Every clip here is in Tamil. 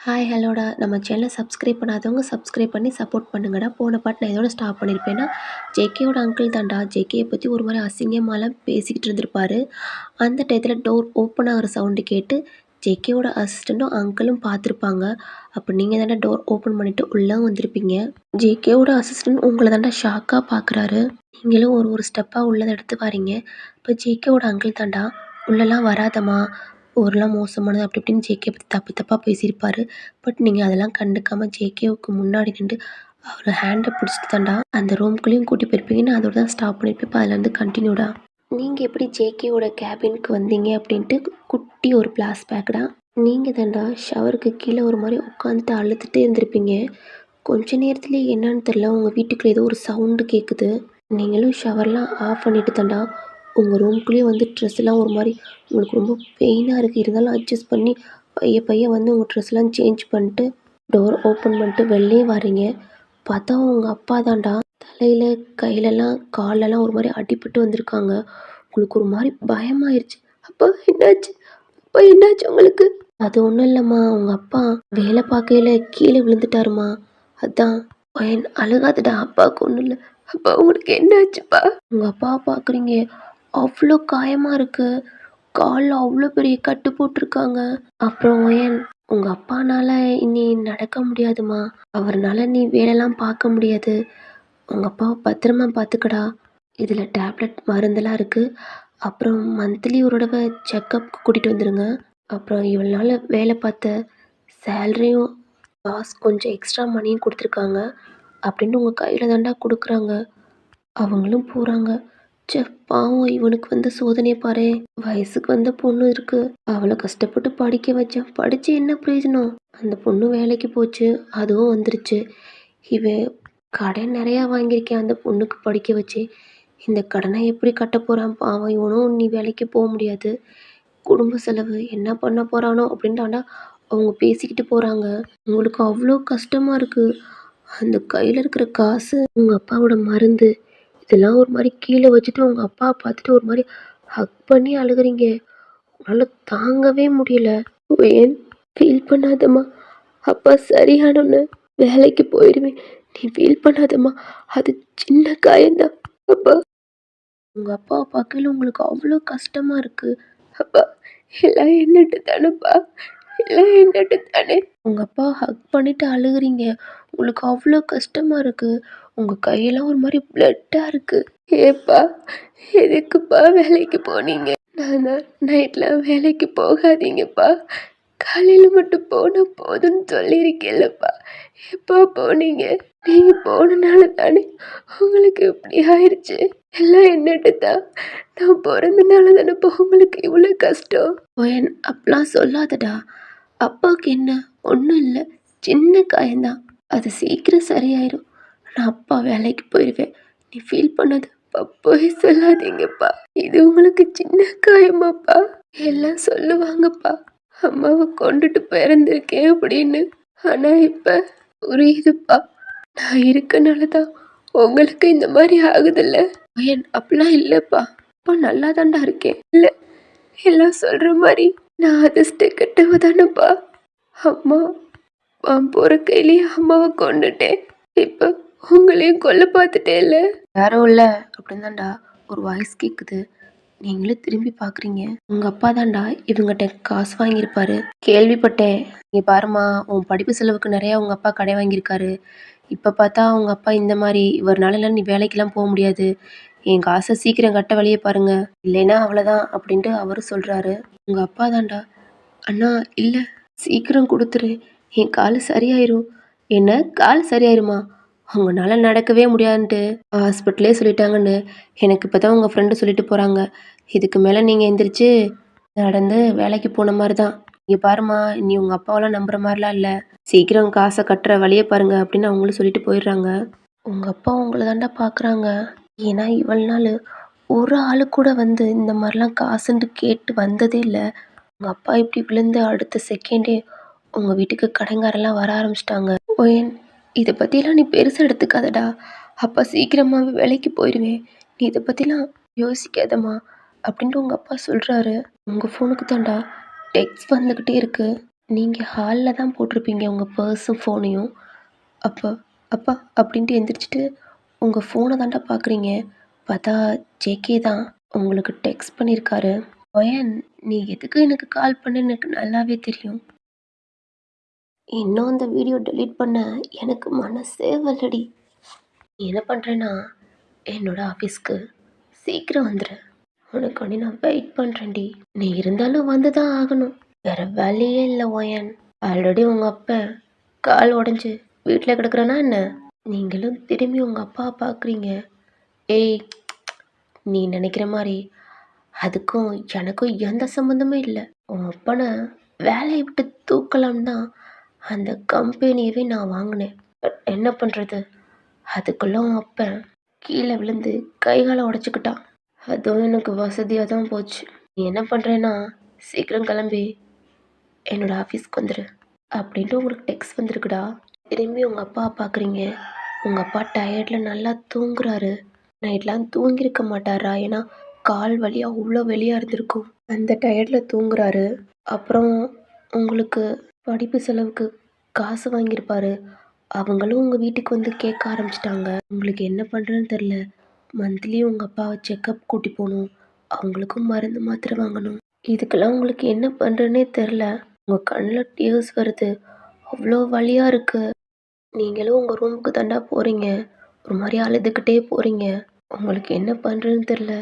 ஹாய் ஹலோடா நம்ம சேனலை சப்ஸ்கிரைப் பண்ணாதவங்க சப்ஸ்கிரைப் பண்ணி சப்போர்ட் பண்ணுங்கடா. போன பாட்டு நான் இதோட ஸ்டாப் பண்ணியிருப்பேன்னா, ஜேகேயோட அங்கிள் தான்டா. ஜேகேயை பற்றி ஒரு மாதிரி அசிங்கமாலாம் பேசிக்கிட்டு இருந்திருப்பாரு. அந்த டயத்தில் டோர் ஓப்பன் ஆகிற சவுண்டு கேட்டு ஜேகேயோட அசிஸ்டண்ட்டும் அங்கிளும் பார்த்துருப்பாங்க. அப்போ நீங்கள் தாண்டா டோர் ஓப்பன் பண்ணிவிட்டு உள்ளே வந்திருப்பீங்க. ஜேகேயோட அசிஸ்டண்ட் உங்களை தாண்டா ஷாக்காக பார்க்குறாரு. நீங்களும் ஒரு ஒரு ஸ்டெப்பாக உள்ளதை எடுத்து வரீங்க. இப்போ ஜேகேயோட அங்கிள் தாண்டா, உள்ளெல்லாம் வராதம்மா, ஊரெலாம் மோசமானது அப்படி இப்படின்னு ஜேகே பற்றி தப்பு தப்பாக பேசியிருப்பாரு. பட் நீங்கள் அதெல்லாம் கண்டுக்காமல் ஜேகேவுக்கு முன்னாடி நின்று அவர் ஹேண்டை பிடிச்சிட்டு தாண்டா அந்த ரூம்குள்ளேயும் கூட்டி போயிருப்பீங்க. நான் அதோட தான் ஸ்டாப் பண்ணியிருப்பேன். இப்போ அதில் வந்து கண்டினியூடா நீங்கள் எப்படி ஜேகேவோட கேபினுக்கு வந்தீங்க அப்படின்ட்டு குட்டி ஒரு ஃப்ளாஷ்பேக்கடா. நீங்கள் தாண்டா ஷவருக்கு கீழே ஒரு மாதிரி உட்காந்துட்டு அழுதுகிட்டே இருந்திருப்பீங்க. கொஞ்ச நேரத்துலேயே என்னன்னு தெரில, உங்கள் வீட்டுக்குள்ளே ஏதோ ஒரு சவுண்டு கேட்குது. நீங்களும் ஷவர்லாம் ஆஃப் பண்ணிட்டு தாண்டா உங்கள் ரூம்குள்ளேயே வந்து ட்ரெஸ்லாம் ஒரு மாதிரி உங்களுக்கு ரொம்ப பெயினாக இருக்குது, இருந்தாலும் அட்ஜஸ்ட் பண்ணி பைய வந்து உங்கள் ட்ரெஸ்லாம் சேஞ்ச் பண்ணிட்டு டோர் ஓப்பன் பண்ணிட்டு வெளியே வரீங்க. பார்த்தா உங்கள் அப்பா தாண்டா தலையில் கையிலலாம் காலெல்லாம் ஒரு மாதிரி அடிபட்டு வந்திருக்காங்க. உங்களுக்கு ஒரு மாதிரி பயமாயிருச்சு. அப்பா என்னாச்சு, அப்பா என்னாச்சு உங்களுக்கு? அது ஒன்றும் இல்லைம்மா, உங்கள் அப்பா வேலை பார்க்கையில் கீழே விழுந்துட்டாருமா, அதான். அழுகாதடா, அப்பாவுக்கு ஒன்றும் இல்லை. அப்பா உங்களுக்கு என்னாச்சுப்பா? உங்கள் அப்பாவை பார்க்குறீங்க, அவ்வளோ காயமாக இருக்குது, காலில் அவ்வளோ பெரிய கட்டு போட்டிருக்காங்க. அப்புறம் உங்கள் அப்பானால இனி நடக்க முடியாதுமா, அவர்னால நீ வேலைலாம் பார்க்க முடியாது. உங்கள் அப்பாவை பத்திரமா பார்த்துக்கடா. இதில் டேப்லெட் மருந்தெல்லாம் இருக்குது. அப்புறம் மந்த்லி ஒரு தடவை செக்கப்புக்கு கூட்டிகிட்டு வந்துடுங்க. அப்புறம் இவ்வளோ நாள் வேலை பார்த்த சேலரியும் பாஸ் கொஞ்சம் எக்ஸ்ட்ரா மணியும் கொடுத்துருக்காங்க அப்படின்னு உங்கள் கையில் தாண்டா கொடுக்குறாங்க. அவங்களும் போகிறாங்க. ச்சே, பாவம், இவனுக்கு வந்த சோதனையை பாரு. வயசுக்கு வந்த பொண்ணு இருக்கு, அவளை கஷ்டப்பட்டு படிக்க வச்சேன், படித்து என்ன பிரயோஜனம்? அந்த பொண்ணு வேலைக்கு போச்சு, அதுவும் வந்துருச்சு. இவன் கடன் நிறையா வாங்கியிருக்கேன் அந்த பொண்ணுக்கு படிக்க வச்சு. இந்த கடனை எப்படி கட்ட போகிறான் பாவம். இவனும் நீ வேலைக்கு போக முடியாது, குடும்ப செலவு என்ன பண்ண போகிறானோ அப்படின்ட்டாண்டா அவங்க பேசிக்கிட்டு போகிறாங்க. உங்களுக்கு அவ்வளோ கஷ்டமாக இருக்குது. அந்த கையில் இருக்கிற காசு, உங்கள் அப்பாவோட மருந்து, இதெல்லாம் ஒரு மாதிரி கீழே வச்சுட்டு உங்கள் அப்பாவை பார்த்துட்டு ஒரு மாதிரி ஹக் பண்ணி அழுகுறீங்க. உன்னால் தாங்கவே முடியல. ஏன் ஃபீல் பண்ணாதம்மா, அப்பா சரியானோன்னு வேலைக்கு போயிடுவேன், நீ ஃபீல் பண்ணாதம்மா, அது சின்ன காயந்தான். அப்பா, உங்கள் அப்பாவை பார்க்கல உங்களுக்கு அவ்வளோ கஷ்டமாக இருக்குது. அப்பா, எல்லாம் என்னட்டு தானேப்பா, எல்லாம் என்னட்டு தானே. உங்கள் அப்பா ஹக் பண்ணிட்டு அழுகுறீங்க, உங்களுக்கு அவ்வளோ கஷ்டமாக இருக்குது. உங்கள் கையெல்லாம் ஒரு மாதிரி பிளட்டாக இருக்குது. ஏப்பா, எதுக்குப்பா வேலைக்கு போனீங்க? நான் தான் நைட்லாம் வேலைக்கு போகாதீங்கப்பா, காலையில் மட்டும் போனால் போதும்னு சொல்லியிருக்கேன்லப்பா, எப்போ போனீங்க? நீங்கள் போனனால தானே உங்களுக்கு இப்படி ஆயிடுச்சு. எல்லாம் என்னட்டு தான், நான் பிறந்தனால தானேப்பா உங்களுக்கு இவ்வளோ கஷ்டம். அப்படிலாம் சொல்லாதடா. அப்பாவுக்கு என்ன, ஒன்றும் இல்லை, சின்ன காயந்தான், அது சீக்கிரம் சரியாயிடும். நான் அப்பா வேலைக்கு போயிடுவேன், நீ ஃபீல் பண்ணது போய் சொல்லாதீங்கப்பா. இது உங்களுக்கு சின்ன காயமாப்பா. எல்லாம் சொல்லுவாங்கப்பா, அம்மாவை கொண்டுட்டு பிறந்திருக்கேன் அப்படின்னு. ஆனால் இப்போ புரியுதுப்பா, நான் இருக்கனால தான் உங்களுக்கு இந்த மாதிரி ஆகுதில்ல. அப்படிலாம் இல்லைப்பா, அப்பா நல்லா தாண்டா இருக்கேன். இல்லை, எல்லாம் சொல்கிற மாதிரி நான் அதிர்ஷ்ட கெட்டவ தானேப்பா. அம்மா போகிற கையிலேயே அம்மாவை கொண்டுட்டேன், இப்போ உங்களையும் கொல்ல பார்த்துட்டே. இல்லை யாரும் இல்லை அப்படின்னு தாண்டா ஒரு வாய்ஸ் கேட்குது. நீங்களும் திரும்பி பார்க்குறீங்க. உங்கள் அப்பா தாண்டா இவங்ககிட்ட காசு வாங்கியிருப்பாரு, கேள்விப்பட்டேன். நீ பாருமா, உன் படிப்பு செலவுக்கு நிறையா உங்கள் அப்பா கடை வாங்கியிருக்காரு. இப்போ பார்த்தா உங்கள் அப்பா இந்த மாதிரி, இவர்னால நீ வேலைக்கெல்லாம் போக முடியாது, என் காசை சீக்கிரம் கட்ட வழியே பாருங்க, இல்லைன்னா அவ்வளோதான் அப்படின்ட்டு அவர் சொல்கிறாரு. உங்கள் அப்பா தாண்டா, அண்ணா இல்லை, சீக்கிரம் கொடுத்துரு, என் கால் சரியாயிரும். என்ன, கால் சரியாயிருமா? அவங்களால நடக்கவே முடியாதுன்ட்டு ஹாஸ்பிட்டலே சொல்லிட்டாங்கன்னு எனக்கு இப்போ தான் உங்கள் ஃப்ரெண்டு சொல்லிட்டு போகிறாங்க. இதுக்கு மேலே நீங்கள் எந்திரிச்சு நடந்து வேலைக்கு போன மாதிரி தான். இங்கே பாருமா, நீ உங்கள் அப்பாவெல்லாம் நம்புற மாதிரிலாம் இல்லை, சீக்கிரம் காசை கட்டுற வழியே பாருங்க அப்படின்னு அவங்களும் சொல்லிட்டு போயிடுறாங்க. உங்கள் அப்பா உங்களை தாண்டா பார்க்குறாங்க. ஏன்னா இவ்வளோ நாள் ஒரு ஆள் கூட வந்து இந்த மாதிரிலாம் காசுன்ட்டு கேட்டு வந்ததே இல்லை. உங்கள் அப்பா இப்படி விழுந்து அடுத்த செகண்டே உங்கள் வீட்டுக்கு கடைங்காரெல்லாம் வர ஆரம்பிச்சிட்டாங்க. ஓயன், இதை பற்றிலாம் நீ பெருசாக எடுத்துக்காதடா, அப்பா சீக்கிரமாகவே வேலைக்கு போயிடுவேன், நீ இதை பற்றிலாம் யோசிக்காதம்மா அப்படின்ட்டு உங்கள் அப்பா சொல்கிறாரு. உங்கள் ஃபோனுக்கு தாண்டா டெக்ஸ்ட் வந்துக்கிட்டே இருக்குது. நீங்கள் ஹாலில் தான் போட்டிருப்பீங்க உங்கள் பர்ஸும் ஃபோனையும். அப்போ அப்பா அப்படின்ட்டு எந்திரிச்சிட்டு உங்கள் ஃபோனை தான்டா பார்க்குறீங்க. பார்த்தா ஜேகே தான் உங்களுக்கு டெக்ஸ்ட் பண்ணியிருக்காரு. ஒயன், நீ எதுக்கு எனக்கு கால் பண்ணேன்னு எனக்கு நல்லாவே தெரியும். இன்னும் அந்த வீடியோ டெலீட் பண்ண எனக்கு மனசே வரலடி. நீ என்ன பண்ணுறேன்னா என்னோட ஆஃபீஸ்க்கு சீக்கிரம் வந்துடு. உனக்காண்டி நான் வெயிட் பண்ணுறேன்டி. நீ இருந்தாலும் வந்து தான் ஆகணும். வேற வழியே இல்லை ஒயன். ஆல்ரெடி உங்கள் அப்பா கால் உடஞ்சி வீட்டில் கிடக்குறேன்னா என்ன? நீங்களும் திரும்பி உங்கள் அப்பாவை பார்க்குறீங்க. ஏய், நீ நினைக்கிற மாதிரி அதுக்கும் எனக்கும் எந்த சம்மந்தமே இல்லை. உன் அப்பனை வேலையை விட்டு தூக்கலாம் தான் அந்த கம்பெனியவே நான் வாங்கினேன். பட் என்ன பண்ணுறது, அதுக்குள்ள உன் அப்பன் கீழே விழுந்து கைகாலை உடச்சிக்கிட்டான். அதுவும் எனக்கு வசதியாக தான் போச்சு. நீ என்ன பண்ணுறேன்னா சீக்கிரம் கிளம்பி என்னோட ஆஃபீஸ்க்கு வந்துடு அப்படின்ட்டு உங்களுக்கு டெக்ஸ்ட் வந்திருக்குடா. திரும்பி உங்கள் அப்பா பார்க்குறீங்க. உங்கள் அப்பா டயர்டில் நல்லா தூங்குறாரு. நைட்லாம் தூங்கியிருக்க மாட்டாரா, ஏன்னா கால் வலி அவ்வளோ வெளியாக இருந்திருக்கும். அந்த டயர்டில் தூங்குறாரு. அப்புறம் உங்களுக்கு படிப்பு செலவுக்கு காசு வாங்கியிருப்பாரு. அவங்களும் உங்கள் வீட்டுக்கு வந்து கேட்க ஆரம்பிச்சிட்டாங்க. உங்களுக்கு என்ன பண்ணுறதுன்னு தெரில. மந்த்லி உங்கள் அப்பாவை செக்கப் கூட்டி போகணும். அவங்களுக்கும் மருந்து மாத்திரை வாங்கணும். இதுக்கெல்லாம் உங்களுக்கு என்ன பண்ணுறதுனே தெரில. உங்கள் கண்ணில் டியர்ஸ் வருது. அவ்வளோ வலியாக இருக்குது. நீங்களும் உங்கள் ரூமுக்கு தாண்டா போகிறீங்க. ஒரு மாதிரி அழுதுகிட்டே போகிறீங்க. உங்களுக்கு என்ன பண்ணுறதுன்னு தெரில.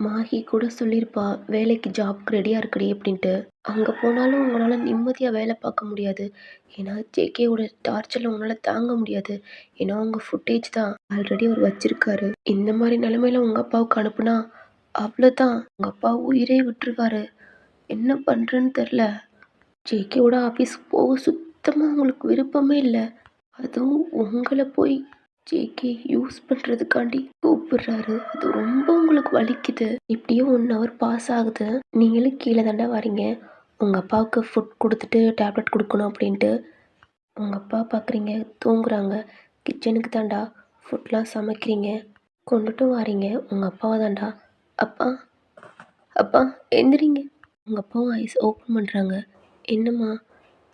மாஹி கூட சொல்லியிருப்பா வேலைக்கு ஜாப்க்கு ரெடியாக இருக்குடி அப்படின்ட்டு. அங்கே போனாலும் உங்களால் நிம்மதியாக வேலை பார்க்க முடியாது. ஏன்னா ஜேகேவோட டார்ச்சரில் உங்களால் தாங்க முடியாது. ஏன்னா உங்கள் ஃபுட்டேஜ் தான் ஆல்ரெடி அவர் வச்சுருக்காரு. இந்த மாதிரி நிலமையில உங்கள் அப்பாவுக்கு அனுப்புனா அவ்வளோதான், உங்கள் அப்பா உயிரே விட்டுருவாரு. என்ன பண்ணுறேன்னு தெரில. ஜேகேவோட ஆஃபீஸ்க்கு போக சுத்தமாக உங்களுக்கு விருப்பமே இல்லை. அதுவும் உங்களை போய் ஜேகே யூஸ் பண்ணுறதுக்காண்டி கூப்பிடுறாரு. அது ரொம்ப உங்களுக்கு வலிக்குது. இப்படியும் 1 ஹவர் பாஸ் ஆகுது. நீங்களும் கீழே தாண்டா வரீங்க. உங்கள் அப்பாவுக்கு ஃபுட் கொடுத்துட்டு டேப்லெட் கொடுக்கணும் அப்படின்ட்டு. உங்கள் அப்பா பார்க்குறீங்க தூங்குறாங்க. கிச்சனுக்கு தாண்டா ஃபுட்லாம் சமைக்கிறீங்க. கொண்டுட்டும் வாரீங்க உங்கள் அப்பாவை தாண்டா. அப்பா அப்பா எந்திரிங்க. உங்கள் அப்பாவும் ஐஸ் ஓப்பன் பண்ணுறாங்க. என்னம்மா?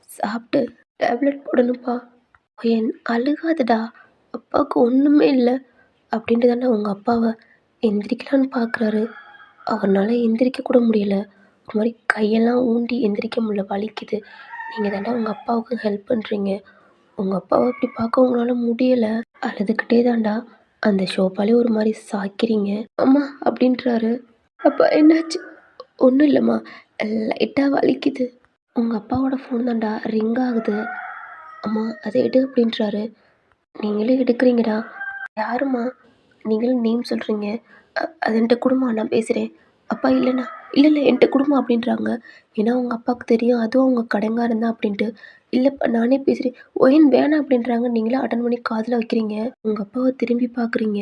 சாப்பிட்டு டேப்லெட் போடணும்ப்பா. என் அழுகாதடா, அப்பாவுக்கு ஒன்றுமே இல்லை அப்படின்ட்டு தானே உங்கள் அப்பாவை எந்திரிக்கலான்னு பார்க்குறாரு. அவரால் எந்திரிக்க கூட முடியல. ஒரு மாதிரி கையெல்லாம் ஊண்டி எந்திரிக்க முடியல, வலிக்குது. நீங்கள் தாண்டா உங்கள் அப்பாவுக்கு ஹெல்ப் பண்ணுறீங்க. உங்கள் அப்பாவை அப்படி பார்க்க உங்களால் முடியலை. அழுதுகிட்டே தாண்டா அந்த ஷோப்பாலே ஒரு மாதிரி சாய்க்கிறீங்க. அம்மா அப்படின்றாரு. அப்பா என்னாச்சு? ஒன்றும் இல்லைம்மா, லைட்டாக வலிக்குது. உங்கள் அப்பாவோட ஃபோன் தாண்டா ரிங் ஆகுது. அம்மா அதை எடு அப்படின்றாரு. நீங்களே எடுக்கிறீங்கடா. யாரும்மா? நீங்களும் நேம் சொல்கிறீங்க. அது என்கிட்ட கொடுமா, நான் பேசுகிறேன். அப்பா இல்லைண்ணா, இல்லை இல்லை என்கிட்ட கொடுமா அப்படின்றாங்க. ஏன்னா உங்கள் அப்பாவுக்கு தெரியும் அதுவும் அவங்க கடங்காரன் தான் அப்படின்ட்டு. இல்லைப்பா நானே பேசுகிறேன். ஒயின் வேணாம் அப்படின்றாங்க. நீங்களே அட்டன் பண்ணி காதில் வைக்கிறீங்க. உங்கள் அப்பாவை திரும்பி பார்க்குறீங்க.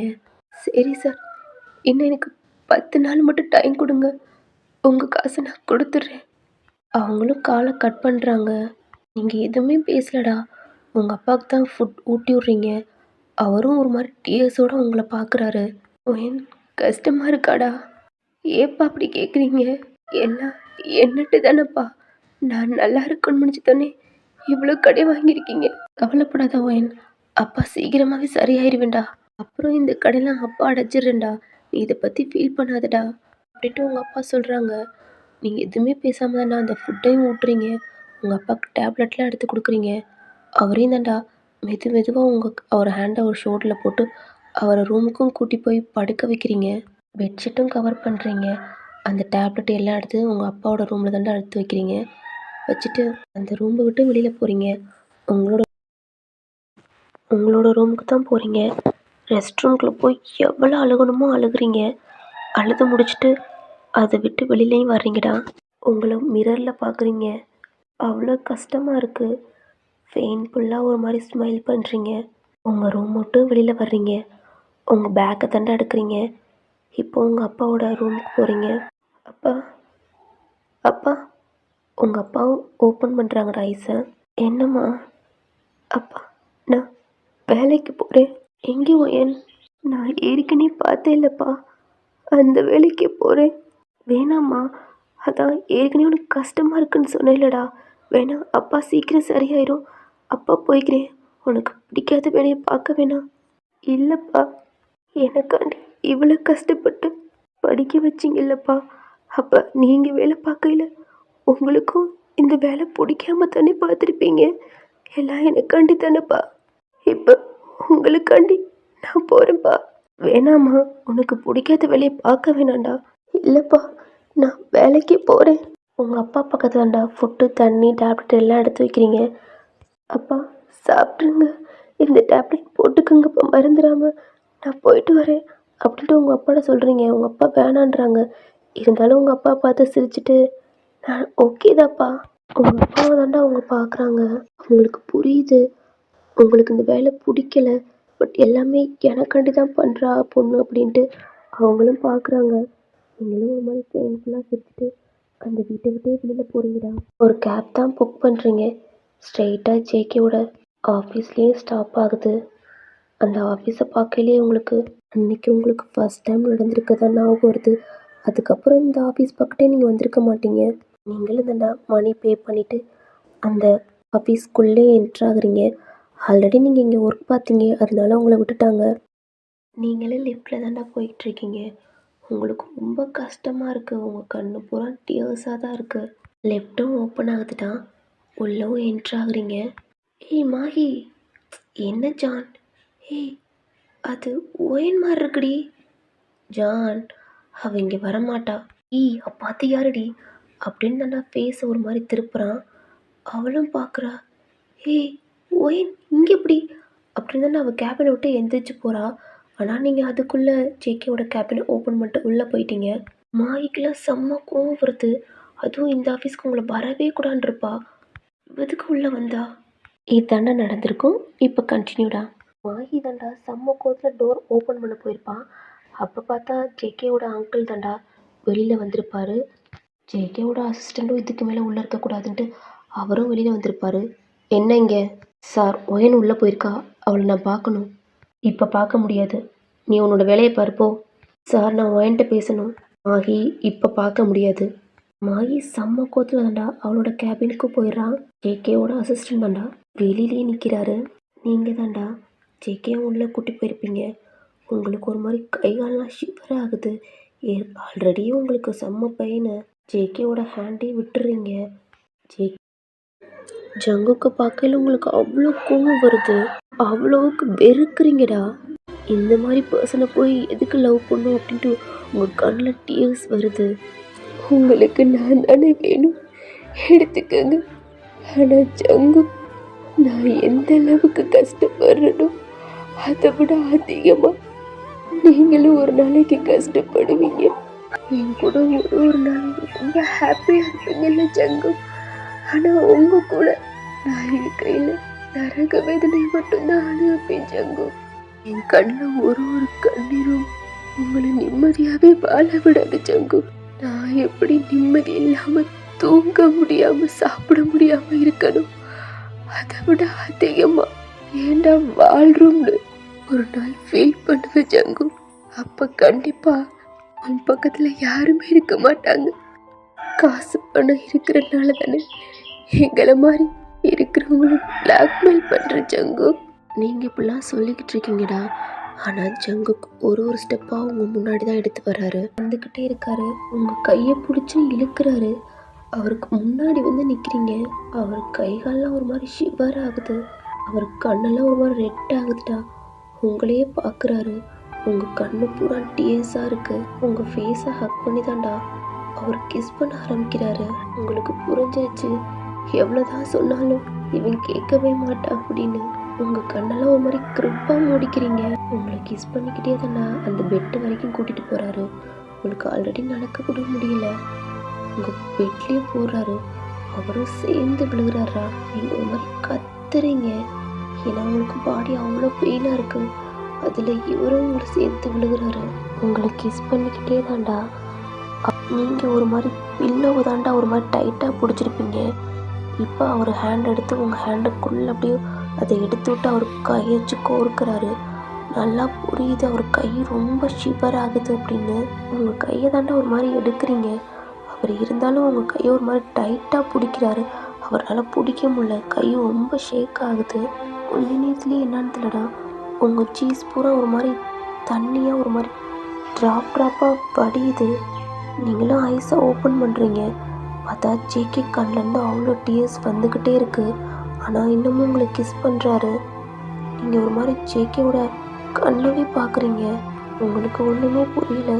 சரி சார், இன்னும் எனக்கு 10 நாள் மட்டும் டைம் கொடுங்க, உங்கள் காசை நான் கொடுத்துட்றேன். அவங்களும் காலை கட் பண்ணுறாங்க. நீங்கள் எதுவுமே பேசலடா. உங்கள் அப்பாவுக்கு தான் ஃபுட் ஊட்டி விட்றீங்க. அவரும் ஒரு மாதிரி டியர்ஸோடு உங்களை பார்க்குறாரு. ஒயின், கஷ்டமாக இருக்காடா? ஏப்பா அப்படி கேட்குறீங்க? எல்லாம் என்னட்டு தானேப்பா. நான் நல்லா இருக்குன்னு நினச்சி தானே இவ்வளோ கடை வாங்கியிருக்கீங்க. கவலைப்படாத ஒயின், அப்பா சீக்கிரமாகவே சரியாயிருவேண்டா. அப்புறம் இந்த கடையெல்லாம் அப்பா அடைச்சிடுறேன்டா. நீ இதை பற்றி ஃபீல் பண்ணாதடா அப்படின்ட்டு உங்கள் அப்பா சொல்கிறாங்க. நீங்கள் எதுவுமே பேசாமல் தாண்டா அந்த ஃபுட்டையும் ஊட்டுறீங்க. உங்கள் அப்பாவுக்கு டேப்லெட்லாம் எடுத்து கொடுக்குறீங்க. அவரையும் தாண்டா மெதுவாக அவர் ஹேண்டை ஒரு ஷோல்டரில் போட்டு அவரை ரூமுக்கும் கூட்டி போய் படுக்க வைக்கிறீங்க. பெட்ஷீட்டும் கவர் பண்ணுறீங்க. அந்த டேப்லெட் எல்லாம் எடுத்து உங்கள் அப்பாவோட ரூமில் தாண்டா எடுத்து வைக்கிறீங்க. வச்சுட்டு அந்த ரூமை விட்டு வெளியில் போகிறீங்க. உங்களோட ரூமுக்கு தான் போகிறீங்க. ரெஸ்ட் ரூம்குள்ளே போய் எவ்வளோ அழுகணுமோ அழுகுறீங்க. அழுது முடிச்சுட்டு அதை விட்டு வெளியிலையும் வர்றீங்கடா. உங்களை மிரரில் பார்க்குறீங்க. அவ்வளோ கஷ்டமாக இருக்குது. பெயின்ஃபுல்லாக ஒரு மாதிரி ஸ்மைல் பண்ணுறீங்க. உங்கள் ரூம் மட்டும் வெளியில் வர்றீங்க. உங்கள் பேக்கை தாண்டா எடுக்கிறீங்க. இப்போ உங்கள் அப்பாவோட ரூமுக்கு போகிறீங்க. அப்பா அப்பா. உங்கள் அப்பாவும் ஓப்பன் பண்ணுறாங்கடா ஐஸை. என்னம்மா? அப்பா, நான் வேலைக்கு போகிறேன். எங்கேயும் என் நான் ஏற்கனவே பார்த்தே இல்லைப்பா. அந்த வேலைக்கு போகிறேன். வேணாம்மா, அதான் ஏற்கனவே உனக்கு கஷ்டமாக இருக்குன்னு சொன்னேன்லடா. வேணாம் அப்பா சீக்கிரம் சரியாயிரும். அப்பா போய்க்கிறேன். உனக்கு பிடிக்காத வேலையை பார்க்க வேணாம். இல்லைப்பா, எனக்காண்டி இவ்வளோ கஷ்டப்பட்டு படிக்க வச்சிங்கல்லப்பா. அப்போ நீங்கள் வேலை பார்க்கையில உங்களுக்கும் இந்த வேலை பிடிக்காம தானே பார்த்துருப்பீங்க. எல்லாம் எனக்காண்டி தானேப்பா. இப்போ உங்களுக்காண்டி நான் போகிறேன்ப்பா. வேணாம்மா, உனக்கு பிடிக்காத வேலையை பார்க்க வேணாண்டா. இல்லைப்பா, நான் வேலைக்கு போகிறேன். உங்கள் அப்பா பக்கத்துலண்டா ஃபுட்டு தண்ணி டேப்லெட் எல்லாம் எடுத்து வைக்கிறீங்க. அப்பா சாப்பிட்ருங்க, இந்த டேப்லெட் போட்டுக்கோங்கப்பா மறந்துடாமல். நான் போயிட்டு வரேன் அப்படின்ட்டு உங்கள் அப்பாட்ட சொல்கிறீங்க. உங்கள் அப்பா வேணான்றாங்க. இருந்தாலும் உங்கள் அப்பா பார்த்து சிரிச்சிட்டு நான் ஓகே தான்ப்பா. உங்கள் அப்பாவை தாண்டா அவங்க பார்க்குறாங்க. அவங்களுக்கு புரியுது உங்களுக்கு இந்த வேலை பிடிக்கல. பட் எல்லாமே எனக்காண்டி தான் பண்ணுறா பொண்ணு அப்படின்ட்டு அவங்களும் பார்க்குறாங்க. நீங்களும் ஒரு மாதிரி பெயின்ஃபுல்லாக சிரிச்சிட்டு அந்த வீட்டை விட்டே வெளியில் போகிறீங்கடா. ஒரு கேப் தான் புக் பண்ணுறீங்க. ஸ்ட்ரெயிட்டாக ஜேகேவோட ஆஃபீஸ்லேயே ஸ்டாப் ஆகுது. அந்த ஆஃபீஸை பார்க்கலையே அன்றைக்கி உங்களுக்கு ஃபஸ்ட் டைம் நடந்திருக்கதான் ஞாபகம் வருது. அதுக்கப்புறம் இந்த ஆஃபீஸ் பக்கத்தே நீங்கள் வந்திருக்க மாட்டீங்க. நீங்களும் தாண்டா மணி பே பண்ணிவிட்டு அந்த ஆஃபீஸ்க்குள்ளே என்ட்ராகிறீங்க. ஆல்ரெடி நீங்கள் இங்கே ஒர்க் பார்த்தீங்க, அதனால உங்களை விட்டுட்டாங்க. நீங்களே லிஃப்ட்டில் தாண்டா போயிட்டுருக்கீங்க. உங்களுக்கு ரொம்ப கஷ்டமாக இருக்குது. உங்கள் கண்ணு பூரா டியர்ஸாக தான் இருக்குது. லெஃப்ட்டும் ஓப்பன் ஆகுதுடா, உள்ளவும் என்ட்ராகிறீங்க. ஏய் மாஹி, என்ன ஜான்? ஏய், அது ஓயன் மாதிரி இருக்குடி. ஜான், அவ இங்கே வரமாட்டா. பார்த்து யாருடி அப்படின்னு தாண்டா ஃபேஸ் ஒரு மாதிரி திருப்புறான். அவளும் பார்க்குறா. ஏய் ஓயன் இங்கே எப்படி அப்படின்னு தானே அவள் கேபினை விட்டு எந்திரிச்சு போகிறா. ஆனால் நீங்கள் அதுக்குள்ளே ஜேகேவோட கேபினை ஓப்பன் பண்ணிட்டு உள்ளே போயிட்டீங்க. மாய்க்கெலாம் செம்ம கோவம் வருது. அதுவும் இந்த ஆஃபீஸ்க்கு உங்களை வரவே கூடான்ருப்பா. எதுக்கு உள்ளே வந்தா? இது தாண்டா நடந்திருக்கும். இப்போ கண்டினியூடா. மாஹி தாண்டா செம்ம கோவத்தில் டோர் ஓப்பன் பண்ண போயிருப்பான். அப்போ பார்த்தா ஜேகேவோட அங்கிள் தாண்டா வெளியில் வந்திருப்பாரு. ஜேகேவோட அசிஸ்டண்ட்டும் இதுக்கு மேலே உள்ளே இருக்கக்கூடாதுன்ட்டு அவரும் வெளியில் வந்திருப்பாரு. என்ன இங்கே? சார், ஒயன் உள்ளே போயிருக்கா, அவளை நான் பார்க்கணும். இப்போ பார்க்க முடியாது, நீ உன்னோட வேலையை பார்ப்போ. சார், நான் ஒயன்ட்ட பேசணும். மாஹி, இப்போ பார்க்க முடியாது. மாஹி செம்ம கோத்தில் தாண்டா அவளோட கேபினுக்கு போயிடுறான். ஜேகேவோட அசிஸ்டன்ட் தாண்டா வெளியிலேயே நிற்கிறாரு. நீங்கள் தாண்டா ஜேகே உள்ளே கூட்டி போயிருப்பீங்க. உங்களுக்கு ஒரு மாதிரி கைகாலெலாம் ஷிவர் ஆகுது. ஆல்ரெடி உங்களுக்கு செம்ம பெயின். ஜேகேவோட ஹேண்டே விட்டுறீங்க. ஜங்குக்கு பார்க்கையில உங்களுக்கு அவ்வளோ கோவம் வருது. அவ்வளோவுக்கு வெறுக்கிறீங்கடா. இந்த மாதிரி பர்சனை போய் எதுக்கு லவ் பண்ணும் அப்படின்ட்டு உங்கள் கண்ணில் டியர்ஸ் வருது. உங்களுக்கு நான் தானே வேணும், எடுத்துக்கங்க. ஆனால் ஜங்கு, நான் எந்த அளவுக்கு கஷ்டப்படுறனோ அதை விட அதிகமாக நீங்களும் ஒரு நாளைக்கு கஷ்டப்படுவீங்க. என் கூட ஒரு நாள் ரொம்ப ஹாப்பியாக இருப்பீங்கல்ல ஜங்கு. ஆனால் உங்கள் கூட நான் இருக்கையில் நரக வேதனை மட்டும்தான் அனுபவிப்பேன் ஜங்கு. என் கண்ணில் ஒரு கண்ணீரும் உங்களை நிம்மதியாகவே வாழ விடாது ஜங்கு. நான் எப்படி நிம்மதி இல்லாமல் தூங்க முடியாமல் சாப்பிட முடியாமல் இருக்கணும், அதை விட அதிகமாக ஏண்டா வாழ்றோம்னு ஒரு நாள் ஃபீல் பண்ணுவேன் ஜங்கு. அப்போ கண்டிப்பாக உன் பக்கத்தில் யாருமே இருக்க மாட்டாங்க. காசு பணம் இருக்கிறதுனால தானே எங்களை மாதிரி இருக்கிறவங்களும் பிளாக்மெயில் பண்ணுற ஜங்கு. நீங்கள் இப்படிலாம் சொல்லிக்கிட்டு இருக்கீங்கடா. ஆனால் ஜங்குக்கு ஒரு ஸ்டெப்பாக உங்கள் முன்னாடி தான் எடுத்து வர்றாரு. வந்துக்கிட்டே இருக்காரு. உங்கள் கையை பிடிச்சி இழுக்கிறாரு. அவருக்கு முன்னாடி வந்து நிற்கிறீங்க. அவர் கைகாலெலாம் ஒரு மாதிரி ஷிவர் ஆகுது. அவர் கண்ணெல்லாம் ஒரு மாதிரி ரெட் ஆகுதுடா. உங்களையே பார்க்குறாரு. உங்கள் கண்ணு பூரா டியர்ஸாக இருக்குது. உங்கள் ஃபேஸை ஹக் பண்ணி தாண்டா அவர் கிஸ் பண்ண ஆரம்பிக்கிறாரு. உங்களுக்கு புரிஞ்சிருச்சு, எவ்வளோதான் சொன்னாலும் இவன் கேட்கவே மாட்டா அப்படின்னு. உங்கள் கண்ணெல்லாம் ஒரு மாதிரி கிரிப்பாக மூடிக்கிறீங்க. உங்களை கிஸ் பண்ணிக்கிட்டே தாண்டா அந்த பெட்டு வரைக்கும் கூட்டிகிட்டு போகிறாரு. உங்களுக்கு ஆல்ரெடி நடக்க கூட முடியல. உங்கள் பெட்லேயே போடுறாரு. அவரும் சேர்ந்து விழுகிறாரா. நீங்கள் ஒரு மாதிரி கத்துறீங்க. ஏன்னா உங்களுக்கு பாடி அவ்வளோ பெயினாக இருக்குது. அதில் இவரும் உங்களை சேர்த்து விழுகிறாரு. உங்களை கிஸ் பண்ணிக்கிட்டே தாண்டா நீங்கள் ஒரு மாதிரி பில்லோவை தாண்டா ஒரு மாதிரி டைட்டாக பிடிச்சிருப்பீங்க. இப்போ அவர் ஹேண்ட் எடுத்து உங்கள் ஹேண்டுக்குள்ளே அப்படியே அதை எடுத்து விட்டு அவர் கையை வச்சு கோர்க்கிறாரு. நல்லா புரியுது அவர் கை ரொம்ப ஷிவர் ஆகுது அப்படின்னு. உங்கள் கையை தாண்டா ஒரு மாதிரி எடுக்கிறீங்க. அவர் இருந்தாலும் உங்கள் கையை ஒரு மாதிரி டைட்டாக பிடிக்கிறாரு. அவரால் பிடிக்க முடியல. கையும் ரொம்ப ஷேக் ஆகுது. கொஞ்ச நேரத்துலேயே என்னன்னு தெரியலடா, உங்கள் சீஸ் பூரா ஒரு மாதிரி தண்ணியாக ஒரு மாதிரி ட்ராப்பாக வடியுது. நீங்களும் ஐஸை ஓப்பன் பண்ணுறீங்க. பார்த்தா ஜேகே கண்லேருந்து அவ்வளோ டியர்ஸ் வந்துக்கிட்டே இருக்குது. ஆனால் இன்னமும் உங்களை கிஸ் பண்ணுறாரு. நீங்கள் ஒரு மாதிரி ஜேகேவோட கண்ணவே பார்க்குறீங்க. உங்களுக்கு ஒன்றுமே புரியல,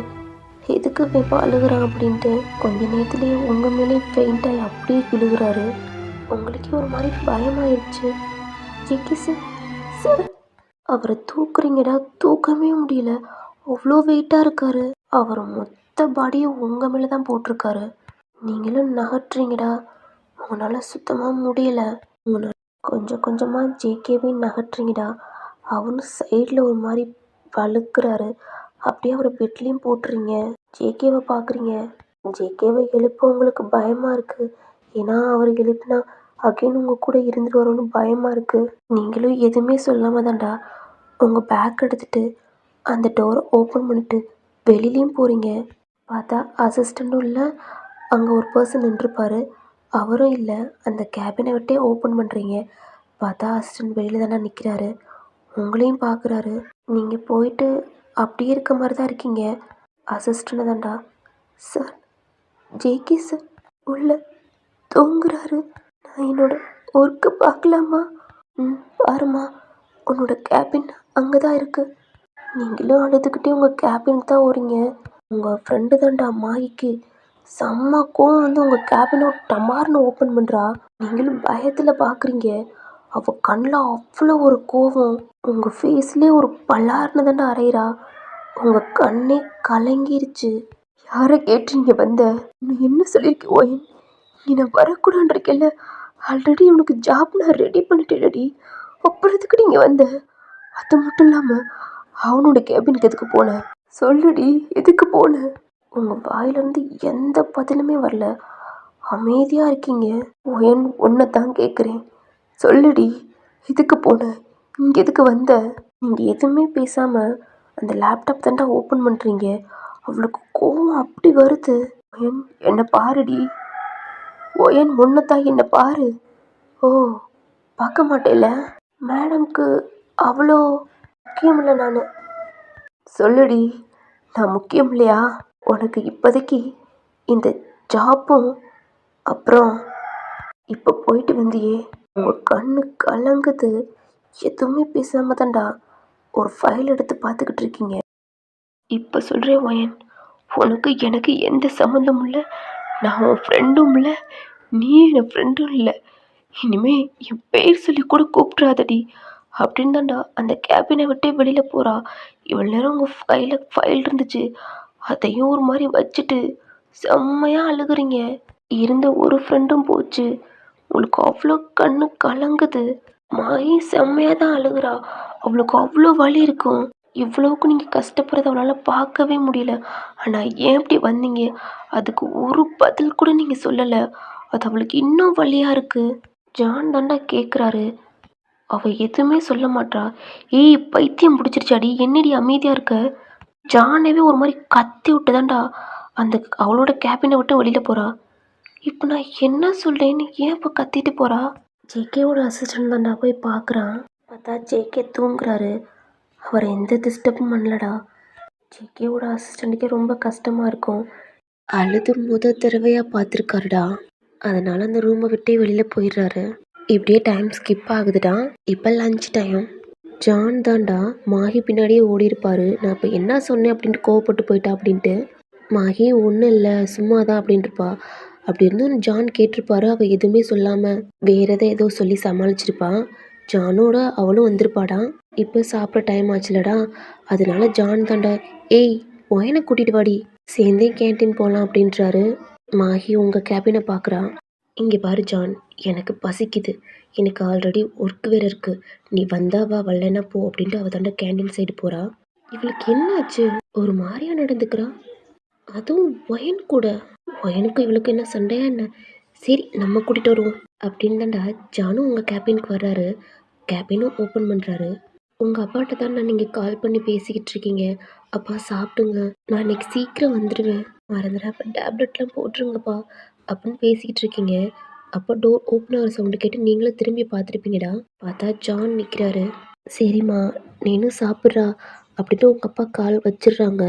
எதுக்கு இப்போ அழுகுறான் அப்படின்ட்டு. கொஞ்ச நேரத்துலேயே உங்கள் மேலே ஃபெயிண்டாகி அப்படியே விழுகிறாரு. உங்களுக்கே ஒரு மாதிரி பயமாயிடுச்சு. ஜேகே சார், சார், அவரை தூக்குறீங்கடா, தூக்கவே முடியல, அவ்வளோ வெயிட்டாக இருக்காரு. அவர் மொத்த பாடியும் உங்கள் மேலே தான் போட்டிருக்காரு. நீங்களும் நகட்டுறீங்கடா, உங்களால் சுத்தமாக முடியல. உங்களால் கொஞ்சம் கொஞ்சமாக ஜேகேவே நகட்டுறீங்கடா. அவனும் சைடில் ஒரு மாதிரி வழுக்கிறாரு. அப்படியே அவரை பெட்லேயும் போட்டுறீங்க. ஜேகேவை பார்க்குறீங்க. ஜேகேவை எழுப்ப உங்களுக்கு பயமாக இருக்குது. ஏன்னா அவர் எழுப்பினா அகைன் உங்கள் கூட இருந்துட்டு வரோன்னு பயமாக இருக்குது. நீங்களும் எதுவுமே சொல்லாமல் தான்டா உங்கள் பேக் எடுத்துகிட்டு அந்த டோரை ஓப்பன் பண்ணிட்டு வெளியிலையும் போகிறீங்க. பார்த்தா அசிஸ்டண்ட்டும் இல்லை, அங்கே ஒரு பர்சன் நின்றுருப்பார், அவரும் இல்லை. அந்த கேபினை விட்டே ஓப்பன் பண்ணுறீங்க. பார்த்தா அசிஸ்டண்ட் வெளியில் தானே நிற்கிறாரு. உங்களையும் பார்க்குறாரு. நீங்கள் போயிட்டு அப்படியே இருக்க மாதிரி தான் இருக்கீங்க. அசிஸ்டண்ட் தான்டா. சார், ஜேகே சார் உள்ள தூங்குறாரு. நான் என்னோட ஒர்க்கு பார்க்கலாமா? பாருமா, உன்னோட கேபின் அங்கே தான் இருக்குது. நீங்களும் அழுதுகிட்டே உங்கள் கேபினுக்கு தான் வரீங்க. உங்கள் ஃப்ரெண்டு தான்டா மாயிக்கு செம்ம கோவம் வந்து உங்கள் கேபினை டமார்னு ஓப்பன் பண்ணுறா. நீங்களும் பயத்தில் பார்க்குறீங்க. அவள் கண்ணில் அவ்வளோ ஒரு கோவம். உங்கள் ஃபேஸ்லேயே ஒரு பலார்னு தாண்டா அரைகிறா. உங்கள் கண்ணே கலங்கிருச்சு. யாரை கேட்டுறீங்க வந்த? நான் என்ன சொல்லியிருக்கேன் ஓயன்? நீ நான் வரக்கூடாதுன்னு இருக்கேல்ல, ஆல்ரெடி உனக்கு ஜாப் நான் ரெடி பண்ணிட்டேன்டி. அப்புறம் எதுக்கு நீங்கள் வந்த? அது மட்டும் இல்லாமல் அவனோட கேபினுக்கு எதுக்கு போனேன்? சொல்லுடி, எதுக்கு போனேன்? உங்கள் வாயிலேருந்து எந்த பதிலுமே வரல, அமைதியாக இருக்கீங்க. ஓயன், ஒன்றை தான் கேட்குறேன், சொல்லுடி, எதுக்கு போனேன்? இங்கே எதுக்கு வந்த? நீங்கள் எதுவுமே பேசாமல் அந்த லேப்டாப் தாண்டா ஓப்பன் பண்ணுறீங்க. அவளுக்கு கோவம் அப்படி வருது. ஓயன், என்னை பாருடி. ஓயன், ஒன்று தான், என்னை பாரு. ஓ, பார்க்க மாட்டேல? மேடம்க்கு அவ்வளோ முக்கியம் இல்லை நான். சொல்லுடி, நான் முக்கியம் இல்லையா உனக்கு? இப்போதைக்கு இந்த ஜாப்பும் அப்புறம் இப்போ போயிட்டு வந்தியே, உங்கள் கண்ணு கலங்குது. எதுவுமே பேசாம தான்டா ஒரு ஃபைல் எடுத்து பார்த்துக்கிட்டு இருக்கீங்க. இப்போ சொல்கிறேன் ஓயன், உனக்கு எனக்கு எந்த சம்மந்தமும் இல்லை. நான் உன் ஃப்ரெண்டும் இல்லை, நீ என் ஃப்ரெண்டும் இல்லை. இனிமே என் பேர் சொல்லி கூட கூப்பிட்றாதடி அப்படின்னு தான்டா அந்த கேபினை விட்டே வெளியில் போகிறா. இவ்வளோ நேரம் உங்கள் ஃபைல் இருந்துச்சு, அதையும் ஒரு மாதிரி வச்சுட்டு செம்மையாக அழுகுறீங்க. இருந்த ஒரு ஃப்ரெண்டும் போச்சு. உங்களுக்கு அவ்வளோ கண்ணு கலங்குது. மாயி செம்மையாக தான் அழுகுறா. அவளுக்கு அவ்வளோ வலி இருக்கும். இவ்வளவுக்கு நீங்கள் கஷ்டப்படுறத அவளால் பார்க்கவே முடியல. ஆனால் ஏன் இப்படி வந்தீங்க, அதுக்கு ஒரு பதில் கூட நீங்கள் சொல்லலை. அது அவளுக்கு இன்னும் வலியாக இருக்குது. ஜான் தாண்டா கேட்குறாரு. அவள் எதுவுமே சொல்ல மாட்டா. ஏய், பைத்தியம் பிடிச்சிருச்சாடி, என்னடி அமைதியாக இருக்க? ஜானவே ஒரு மாதிரி கத்தி விட்டு தாண்டா அந்த அவளோட கேபினை விட்டு வெளியில் போகிறா. இப்போ நான் என்ன சொல்கிறேன்னு ஏன் இப்போ கத்திட்டு போகிறா? ஜேகேவோட அசிஸ்டன்ட் தாண்டா போய் பார்க்குறான். பார்த்தா ஜேகே தூங்குறாரு. அவர் எந்த டிஸ்டர்பும் பண்ணலடா. ஜேகேவோட அசிஸ்டண்ட்டுக்கே ரொம்ப கஷ்டமாக இருக்கும். அழுது தடவையாக பார்த்துருக்காருடா. அதனால் அந்த ரூமை விட்டே வெளியில் போயிடுறாரு. இப்படியே டைம் ஸ்கிப் ஆகுதுடா. இப்போ லஞ்ச் டைம். ஜான் தான்டா மாஹி பின்னாடியே ஓடி இருப்பாரு. நான் இப்போ என்ன சொன்னேன் அப்படின்ட்டு கோவப்பட்டு போயிட்டா அப்படின்ட்டு. மாஹி ஒன்றும் இல்லை, சும்மா தான் அப்படின்ட்டுருப்பா. அப்படி இருந்தும் ஜான் கேட்டிருப்பாரு. அவள் எதுவுமே சொல்லாமல் வேறு ஏதோ சொல்லி சமாளிச்சிருப்பா. ஜானோட அவளும் வந்திருப்பாடா. இப்போ சாப்பிட்ற டைம் ஆச்சுலடா. அதனால ஜான் தாண்டா, ஏய் ஒயனை கூட்டிகிட்டு வாடி, சேர்ந்தே கேன்டீன் போகலாம் அப்படின்றாரு. மாஹி உங்கள் கேபினை பார்க்குறா. இங்கே பாரு ஜான், எனக்கு பசிக்குது, எனக்கு ஆல்ரெடி ஒர்க் வேறு இருக்குது, நீ வந்தா வா, வரலன்னா போ அப்படின்ட்டு அவள் தாண்டா கேண்டீன் சைடு போகிறா. இவளுக்கு என்னாச்சு, ஒரு மாதிரியா நடந்துக்கிறா. அதுவும் ஒயன் கூட. ஒயனுக்கு இவளுக்கு என்ன சண்டையா என்ன? சரி, நம்ம கூட்டிகிட்டு வருவோம் அப்படின்னு தாண்டா ஜானும் உங்கள் கேபினுக்கு வர்றாரு. கேபினும் ஓப்பன் பண்ணுறாரு. உங்கள் அப்பாட்ட தான் நான் நீங்கள் கால் பண்ணி பேசிக்கிட்டு இருக்கீங்க. அப்பா சாப்பிடுங்க, நான் இன்னைக்கு சீக்கிரம் வந்துடுவேன், மறந்துடாப்ப டேப்லெட்லாம் போட்டுருங்கப்பா அப்படின்னு பேசிக்கிட்டு இருக்கீங்க. அப்போ டோர் ஓப்பன் ஆகிற சவுண்டு கேட்டு நீங்களும் திரும்பி பார்த்துருப்பீங்கடா. பார்த்தா ஜான் நிற்கிறாரு. சரிம்மா நீனும் சாப்பிட்றா அப்படின்ட்டு உங்கள் அப்பா கால் வச்சிடுறாங்க.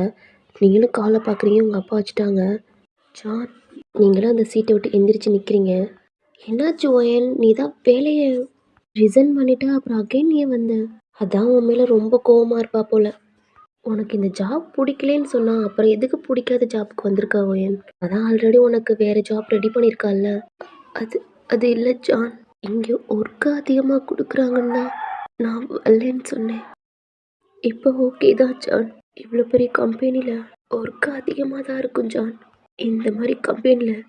நீங்களும் காலை பார்க்குறீங்க, உங்கள் அப்பா வச்சுட்டாங்க. ஜான் நீங்களும் அந்த சீட்டை விட்டு எந்திரிச்சு நிற்கிறீங்க. என்னாச்சு ஓயன், நீ தான் வேலையை ரிசைன் பண்ணிட்டா அப்புறம் அகைன் ஏன் வந்த? அதான் உன் மேலே ரொம்ப கோவமாக இருப்பா போல. உனக்கு இந்த ஜாப் பிடிக்கலன்னு சொன்னா அப்புறம் எதுக்கு பிடிக்காத ஜாப்புக்கு வந்திருக்கா ஓயன்? அதான் ஆல்ரெடி உனக்கு வேறு ஜாப் ரெடி பண்ணியிருக்கால. அது அது இல்லை ஜான், இங்கே ஒர்க்கு அதிகமாக கொடுக்குறாங்கன்னு தான் நான் வரலன்னு சொன்னேன். இப்போ ஓகே தான் ஜான், இவ்வளோ பெரிய கம்பெனியில் ஒர்க்கு அதிகமாக தான் இருக்கும் ஜான். இந்த மாதிரி கம்பெனியில்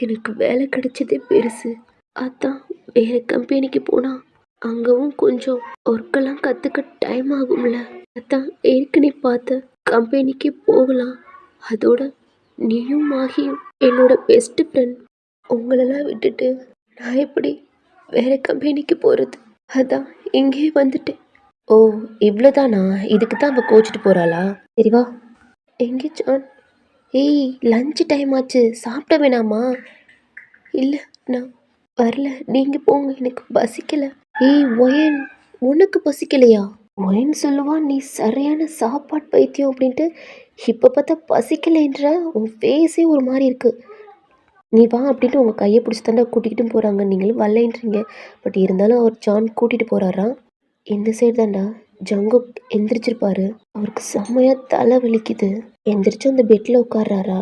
எனக்கு வேலை கிடைச்சதே பெருசு. அதான் வேறு கம்பெனிக்கு போனால் அங்கவும் கொஞ்சம் ஒர்க்கெல்லாம் கற்றுக்க டைம் ஆகும்ல. அதான் ஏற்கனவே பார்த்த கம்பெனிக்கு போகலாம். அதோட நீயும் மாகியும் என்னோட பெஸ்ட் ஃப்ரெண்ட். உங்களெல்லாம் விட்டுட்டு நான் எப்படி வேறு கம்பெனிக்கு போகிறது? அதான் இங்கே வந்துட்டேன். ஓ இவ்வளோதானா? இதுக்கு தான் அவள் கோச்சிட்டு போகிறாளா? சரி வா. எங்கே ஜான்? ஏய் லஞ்ச் டைம் ஆச்சு, சாப்பிட வேணாமா? இல்லை நான் வரல, நீங்கள் போங்க, எனக்கு பசிக்கலை. ஏய் ஒயன், உனக்கு பசிக்கலையா? ஒயன் சொல்லுவான் நீ சரியான சாப்பாடு பைத்தியம் அப்படின்ட்டு. இப்போ பார்த்தா பசிக்கலைன்ற உன் ஃபேஸே ஒரு மாதிரி இருக்குது. நீ வா அப்படின்ட்டு உங்கள் கையை பிடிச்சி தாண்டா கூட்டிகிட்டும் போகிறாங்க, நீங்களும் வரலைன்றீங்க. பட் இருந்தாலும் அவர் ஜான் கூட்டிகிட்டு போகிறாரா? இந்த சைடு தாண்டா ஜங்கு எந்திரிச்சிருப்பாரு. அவருக்கு செம்மையாக தலை வலிக்குது. எந்திரிச்சு அந்த பெட்டில் உட்கார்றாரா.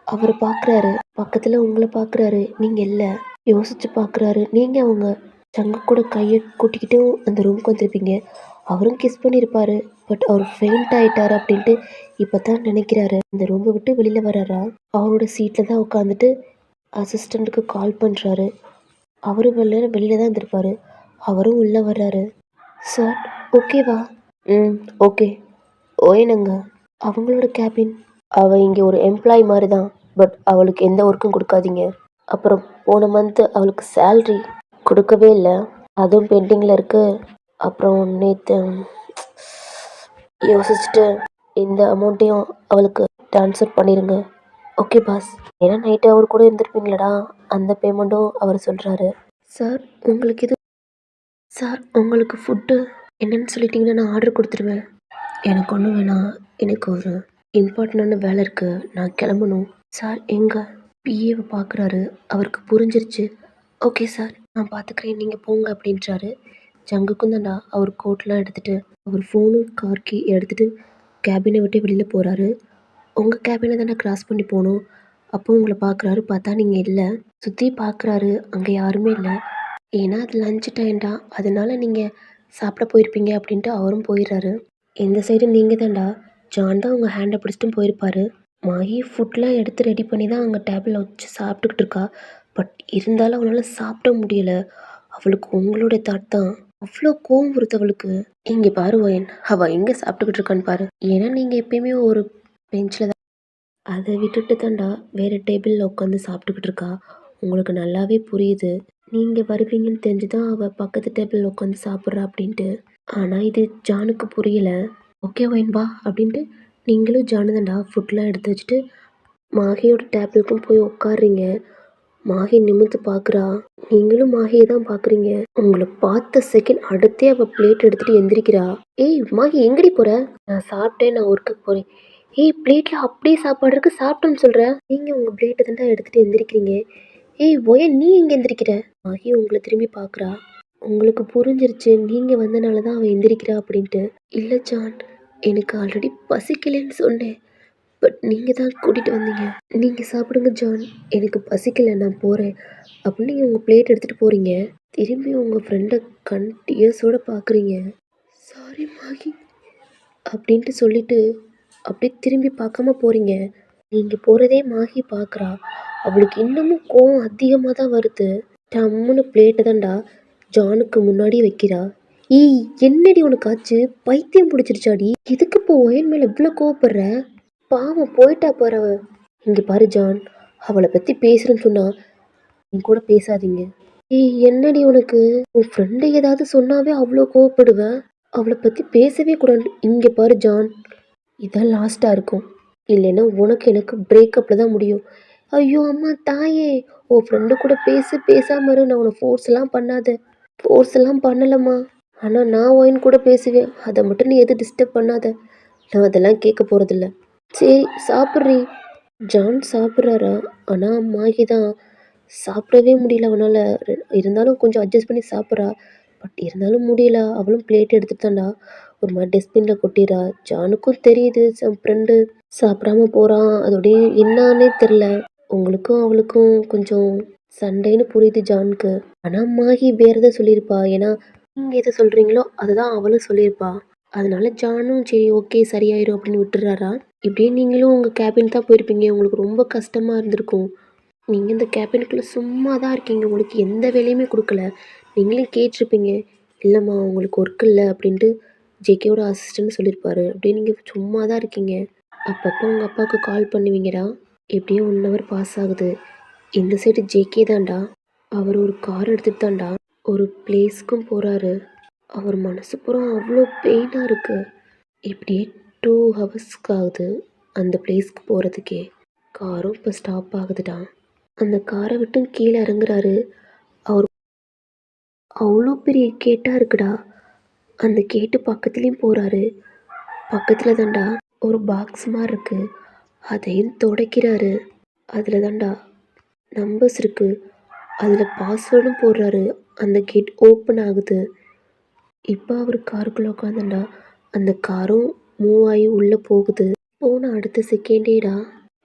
அவர் பார்க்குறாரு, பக்கத்தில் உங்களை பார்க்குறாரு, நீங்கள் இல்லை. யோசிச்சு பார்க்குறாரு. நீங்கள் அவங்க ஜங்கு கூட கையை கூட்டிக்கிட்டு அந்த ரூமுக்கு வந்திருப்பீங்க. அவரும் கிஸ் பண்ணியிருப்பாரு. பட் அவர் ஃபெயிண்ட் ஆகிட்டார் அப்படின்ட்டு இப்போ தான் நினைக்கிறாரு. அந்த ரூமை விட்டு வெளியில் வர்றாரா. அவரோட சீட்டில் தான் உட்காந்துட்டு அசிஸ்டண்ட்டுக்கு கால் பண்ணுறாரு. அவரும் வெளியில் தான் இருந்திருப்பார். அவரும் உள்ளே வர்றாரு. சார் ஓகேவா? ஓகே. ஓயனுங்க அவங்களோட கேபின். அவள் இங்கே ஒரு எம்ப்ளாயி மாதிரி தான். பட் அவளுக்கு எந்த ஒர்க்கும் கொடுக்காதீங்க. அப்புறம் போன மந்த்து அவளுக்கு சேல்ரி கொடுக்கவே இல்லை, அதுவும் பெண்டிங்கில் இருக்குது. அப்புறம் நேற்று யோசிச்சுட்டு இந்த அமௌண்ட்டையும் அவளுக்கு ட்ரான்ஸ்ஃபர் பண்ணிடுங்க. Okay boss. ஏன்னா நைட்டு அவர் கூட இருந்திருப்பீங்களடா, அந்த பேமெண்ட்டும் அவர் சொல்கிறாரு. சார் உங்களுக்கு உங்களுக்கு ஃபுட்டு என்னென்னு சொல்லிட்டீங்கன்னா நான் ஆர்டர் கொடுத்துருவேன். எனக்கு ஒன்றும் வேணாம், எனக்கு ஒரு இம்பார்ட்டண்டான வேலை இருக்குது, நான் கிளம்பணும். சார் எங்கள் பிஏவை பார்க்குறாரு. அவருக்கு புரிஞ்சிருச்சு. ஓகே சார் நான் பார்த்துக்கிறேன், நீங்கள் போங்க அப்படின்றாரு. ஜங்குக்கும் தாண்டா அவர் கோட்லாம் எடுத்துகிட்டு அவர் ஃபோனும் கார் கீ எடுத்துகிட்டு கேபினை விட்டு வெளியில் போகிறாரு. உங்கள் கேபினை தானே கிராஸ் பண்ணி போகணும். அப்போ உங்களை பார்க்குறாரு. பார்த்தா நீங்கள் இல்லை. சுற்றி பார்க்குறாரு, அங்கே யாருமே இல்லை. ஏன்னா அது லஞ்ச் டைம்டா, அதனால நீங்கள் சாப்பிட போயிருப்பீங்க அப்படின்ட்டு அவரும் போயிடுறாரு. இந்த சைடு நீங்கள் தாண்டா ஜான் தான் உங்கள் ஹேண்டை பிடிச்சிட்டும் போயிருப்பார். மாகி ஃபுட்லாம் எடுத்து ரெடி பண்ணி தான் அங்கே டேபிளில் வச்சு சாப்பிட்டுக்கிட்டு இருக்கா. பட் இருந்தாலும் அவளால் சாப்பிட முடியலை. அவளுக்கு உங்களோட தாட் தான் அவ்வளோ கோவம் வருது அவளுக்கு. இங்கே பாரு ஓயன், அவள் எங்கே சாப்பிட்டுக்கிட்டு இருக்கான்னு பாரு. ஏன்னா நீங்கள் எப்பயுமே ஒரு பெஞ்சில் தான், அதை விட்டுட்டு தாண்டா வேறு டேபிளில் உட்காந்து சாப்பிட்டுக்கிட்டு இருக்கா. உங்களுக்கு நல்லாவே புரியுது, நீங்கள் வருவீங்கன்னு தெரிஞ்சு தான் அவள் பக்கத்து டேபிளில் உட்காந்து சாப்பிட்றா அப்படின்ட்டு. ஆனால் இது ஜானுக்கு புரியலை. ஓகே ஒயின் வா அப்படின்ட்டு நீங்களும் ஜானு தாண்டா ஃபுட்லாம் எடுத்து வச்சுட்டு மாகியோட டேபிளுக்கும் போய் உட்காடுறீங்க. மாகி நிமிர்ந்து பார்க்குறா. நீங்களும் மாகியை தான் பார்க்குறீங்க. உங்களை பார்த்த செகண்ட் அடுத்தே அவள் பிளேட் எடுத்துகிட்டு எந்திரிக்கிறா. ஏய் மாகி எங்கடி போகிற? நான் சாப்பிட்டேன், நான் ஒர்க்குக்கு போகிறேன். ஏய் பிளேட்டில் அப்படியே சாப்பாடு இருக்குது, சாப்பிட்டோன்னு சொல்கிற. நீங்கள் உங்கள் பிளேட்டை தாண்டா எடுத்துகிட்டு எந்திரிக்கிறீங்க. ஏய் ஒய நீ எங்கே எந்திரிக்கிற? மாகி உங்களை திரும்பி பார்க்குறா. உங்களுக்கு புரிஞ்சிருச்சு நீங்கள் வந்தனால தான் அவள் எந்திரிக்கிறா அப்படின்ட்டு. இல்லை ஜான், எனக்கு ஆல்ரெடி பசிக்கலைன்னு சொன்னேன். பட் நீங்கள் தான் கூட்டிகிட்டு வந்தீங்க. நீங்கள் சாப்பிடுங்க ஜான், எனக்கு பசிக்கலை, நான் போகிறேன் அப்படின்னு நீங்கள் உங்கள் பிளேட் எடுத்துகிட்டு போகிறீங்க. திரும்பி உங்கள் ஃப்ரெண்டை கண் டியர்ஸோடு பார்க்குறீங்க. சாரி மாகி அப்படின்ட்டு சொல்லிவிட்டு அப்படியே திரும்பி பார்க்காம போகிறீங்க. நீங்கள் போகிறதே மாகி பார்க்குறா. அவளுக்கு இன்னமும் கோவம் அதிகமாக தான் வருது. டம்முன்னு பிளேட்டை தான்டா ஜானுக்கு முன்னாடி வைக்கிறா. ஏய் என்னடி உனக்கு ஆச்சு? பைத்தியம் பிடிச்சிருச்சாடி? எதுக்கு இப்போ ஒயன் மேலே இவ்வளோ கோவப்படுற? பாவம் போயிட்டா பாரு அவ. இங்கே பாரு ஜான், அவளை பற்றி பேசுகிறேன்னு சொன்னா நீ கூட பேசாதீங்க. ஏய் என்னடி உனக்கு? உன் ஃப்ரெண்டு ஏதாவது சொன்னாவே அவ்வளோ கோவப்படுவ. அவளை பற்றி பேசவே கூடாது. இங்கே பாரு ஜான், இதான் லாஸ்ட்டாக இருக்கும். இல்லைன்னா உனக்கு எனக்கு பிரேக்கப்பில் தான் முடியும். ஐயோ அம்மா தாயே, உன் ஃப்ரெண்டு கூட பேசு, பேசாம இரு. நான் உன்னை ஃபோர்ஸ்லாம் பண்ணாத. ஃபோர்ஸ்லாம் பண்ணலம்மா. ஆனால் நான் ஒயின் கூட பேசுவேன். அதை மட்டும் நீ எதுவும் டிஸ்டர்ப் பண்ணாத. நான் அதெல்லாம் கேட்க போகிறதில்ல. சரி சாப்பிட்றீ. ஜான் சாப்பிட்றாரா? ஆனால் மாகி தான் சாப்பிடவே முடியல அவனால். இருந்தாலும் கொஞ்சம் அட்ஜஸ்ட் பண்ணி சாப்பிட்றா. பட் இருந்தாலும் முடியல. அவளும் பிளேட் எடுத்துட்டு தான்டா ஒரு மாதிரி டஸ்ட்பினில் கொட்டிடுறா. ஜானுக்கும் தெரியுது ஃப்ரெண்டு சாப்பிடாம போகிறான். அதோடைய என்னான்னே தெரில. உங்களுக்கும் அவளுக்கும் கொஞ்சம் சண்டைன்னு புரியுது ஜானுக்கு. ஆனால் மாகி வேறு எதை சொல்லியிருப்பா. ஏன்னா நீங்கள் எதை சொல்கிறீங்களோ அதுதான் அவளும் சொல்லியிருப்பா. அதனால ஜானும் சரி ஓகே சரியாயிரும் அப்படின்னு விட்டுறாரா. இப்படியே நீங்களும் உங்கள் கேபின் தான் போயிருப்பீங்க. உங்களுக்கு ரொம்ப கஷ்டமாக இருந்திருக்கும். நீங்கள் இந்த கேபினுக்குள்ளே சும்மா தான் இருக்கீங்க. உங்களுக்கு எந்த வேலையுமே கொடுக்கல. நீங்களே கேட்டிருப்பீங்க, இல்லைம்மா உங்களுக்கு ஒர்க் இல்லை அப்படின்ட்டு ஜேகேவோட அசிஸ்டன்ட் சொல்லியிருப்பாரு. அப்படியே நீங்கள் சும்மா தான் இருக்கீங்க. அப்பப்போ உங்கள் அப்பாவுக்கு கால் பண்ணுவீங்கடா. எப்படியோ 1 ஹவர் பாஸ் ஆகுது. இந்த சைடு ஜேகே தான்டா. அவர் ஒரு கார் எடுத்துகிட்டு தான்டா ஒரு பிளேஸ்க்கும் போகிறாரு. அவர் மனசு பூரா அவ்வளோ பெயினாக இருக்குது. இப்படியே 2 ஹவர்ஸ்க்கு ஆகுது அந்த பிளேஸ்க்கு போகிறதுக்கே. காரும் இப்போ ஸ்டாப் ஆகுதுடா. அந்த காரை விட்டு கீழே இறங்குறாரு. அவர் அவ்வளோ பெரிய கேட்டாக இருக்குடா. அந்த கேட்டு பக்கத்துலேயும் போகிறாரு. பக்கத்தில் தான்டா ஒரு பாக்ஸ் மாதிரி இருக்குது. அதையும் துடைக்கிறாரு. அதில் தான்டா நம்பர்ஸ் இருக்குது. அதில் பாஸ்வேர்டும் போடுறாரு. அந்த கேட் ஓப்பன் ஆகுது. இப்போ அவர் காருக்குள்ளே உட்காந்துண்டா அந்த காரும் மூவ் ஆகி உள்ளே போகுது. போன அடுத்த செகண்டேடா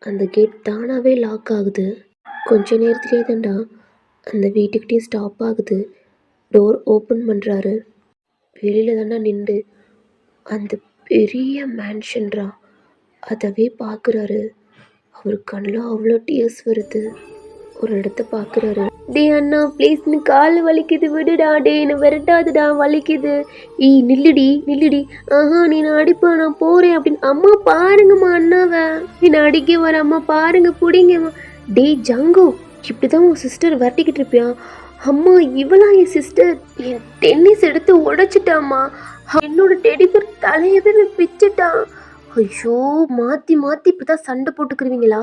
அந்த கேட் தானாகவே லாக் ஆகுது. கொஞ்ச நேரத்துலேயே தான்டா அந்த வீட்டுக்கிட்டே ஸ்டாப் ஆகுது. டோர் ஓப்பன் பண்ணுறாரு. வெளியில் தாண்டா நின்று அந்த பெரிய மேன்ஷன்ரா அதவே பார்க்குறாரு. அவர் கண்ணில் அவ்வளோ டியர்ஸ் வருது. ஒரு இடத்த பார்க்குறாரு. டே அண்ணா ப்ளீஸ் நீ கால் வலிக்குது விடுடா. டே என்னை விரட்டாதுடா வலிக்குது. நில்லுடி நில்லுடி. ஆஹா நீ நான் அடிப்பேன் நான் போகிறேன் அப்படின்னு. அம்மா பாருங்கம்மா அண்ணாவை என்னை அடிக்க வர. அம்மா பாருங்க பிடிங்கம்மா. டே ஜங்கு இப்படிதான் உன் சிஸ்டர் விரட்டிக்கிட்டு இருப்பியா? அம்மா இவளா என் சிஸ்டர்? என் டென்னிஸ் எடுத்து உடைச்சிட்டாம்மா. என்னோட டெடிபர் தலையவே பிச்சுட்டான். ஐயோ மாற்றி மாற்றி இப்படிதான் சண்டை போட்டுக்கிருவீங்களா?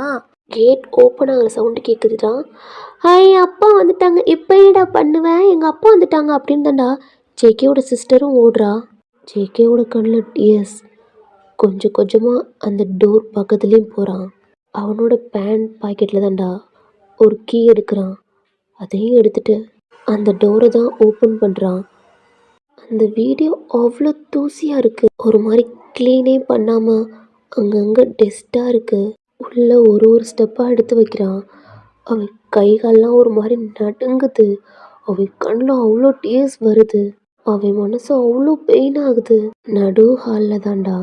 கேட் ஓப்பன் ஆகிற சவுண்டு கேட்குதுடா. ஹாய் அப்பா வந்துட்டாங்க. இப்போ என்னடா பண்ணுவேன்? எங்கள் அப்பா வந்துட்டாங்க அப்படின்னு தான்டா ஜேகேவோட சிஸ்டரும் ஓடுறா. ஜேகேவோட கண்ணில் டியர்ஸ். கொஞ்சம் கொஞ்சமாக அந்த டோர் பக்கத்துலேயும் போகிறான். அவனோட பேண்ட் பாக்கெட்டில் தான்டா ஒரு கீ எடுக்கிறான். அதையும் எடுத்துட்டு அந்த டோரை தான் ஓப்பன் பண்ணுறான். அந்த வீடியோ அவ்வளோ தூசியாக இருக்குது. ஒரு மாதிரி க்ளீனே பண்ணாமல் அங்கங்கே டஸ்ட்டாக இருக்குது. உள்ளே ஒரு ஸ்டெப்பாக எடுத்து வைக்கிறான். அவன் கைகாலெலாம் ஒரு மாதிரி நடுங்குது. அவன் கண்ணில் அவ்வளோ டியர்ஸ் வருது. அவன் மனசு அவ்வளோ பெயின் ஆகுது. நடு ஹாலில் தான்டா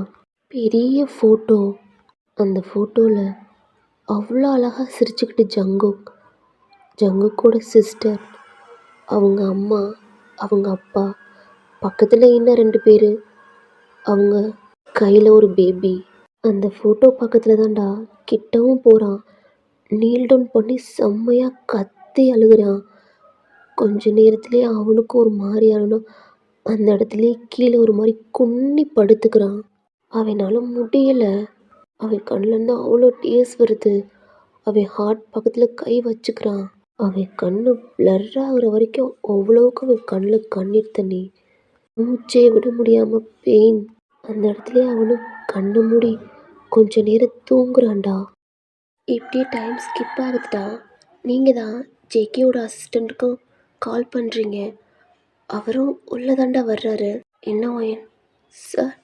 பெரிய ஃபோட்டோ. அந்த ஃபோட்டோவில் அவ்வளோ அழகாக சிரிச்சுக்கிட்டு ஜங்குக்கோட சிஸ்டர், அவங்க அம்மா, அவங்க அப்பா, பக்கத்தில் இன்னும் 2 பேர், அவங்க கையில் ஒரு பேபி. அந்த ஃபோட்டோ பக்கத்தில் தான்டா கிட்டவும் போகிறான். நீல் டவுன் பண்ணி செம்மையாக கத்தி அழுகிறான். கொஞ்ச நேரத்துலேயே அவனுக்கு ஒரு மாதிரி ஆகணும். அந்த இடத்துலையே கீழே ஒரு மாதிரி குன்னி படுத்துக்கிறான். அவனால் முடியலை. அவன் கண்ணிலேருந்து அவ்வளோ டியர்ஸ் வருது. அவன் ஹார்ட் பக்கத்தில் கை வச்சுக்கிறான். அவன் கண்ணு பிளர் ஆகிற வரைக்கும் அவ்வளோவுக்கு அவன் கண்ணில் கண்ணீர் தண்ணி. மூச்சே விட முடியாமல் பெயின். அந்த இடத்துலையே அவனும் கண்ணை மூடி கொஞ்ச நேரம் தூங்குறான்டா. இப்படியே டைம் ஸ்கிப் ஆகுதுடா. நீங்கள் தான் ஜேகேவோட அசிஸ்டண்ட்டுக்கும் கால் பண்ணுறீங்க. அவரும் உள்ளதாண்டா வர்றாரு. என்ன ஒயன்? சார்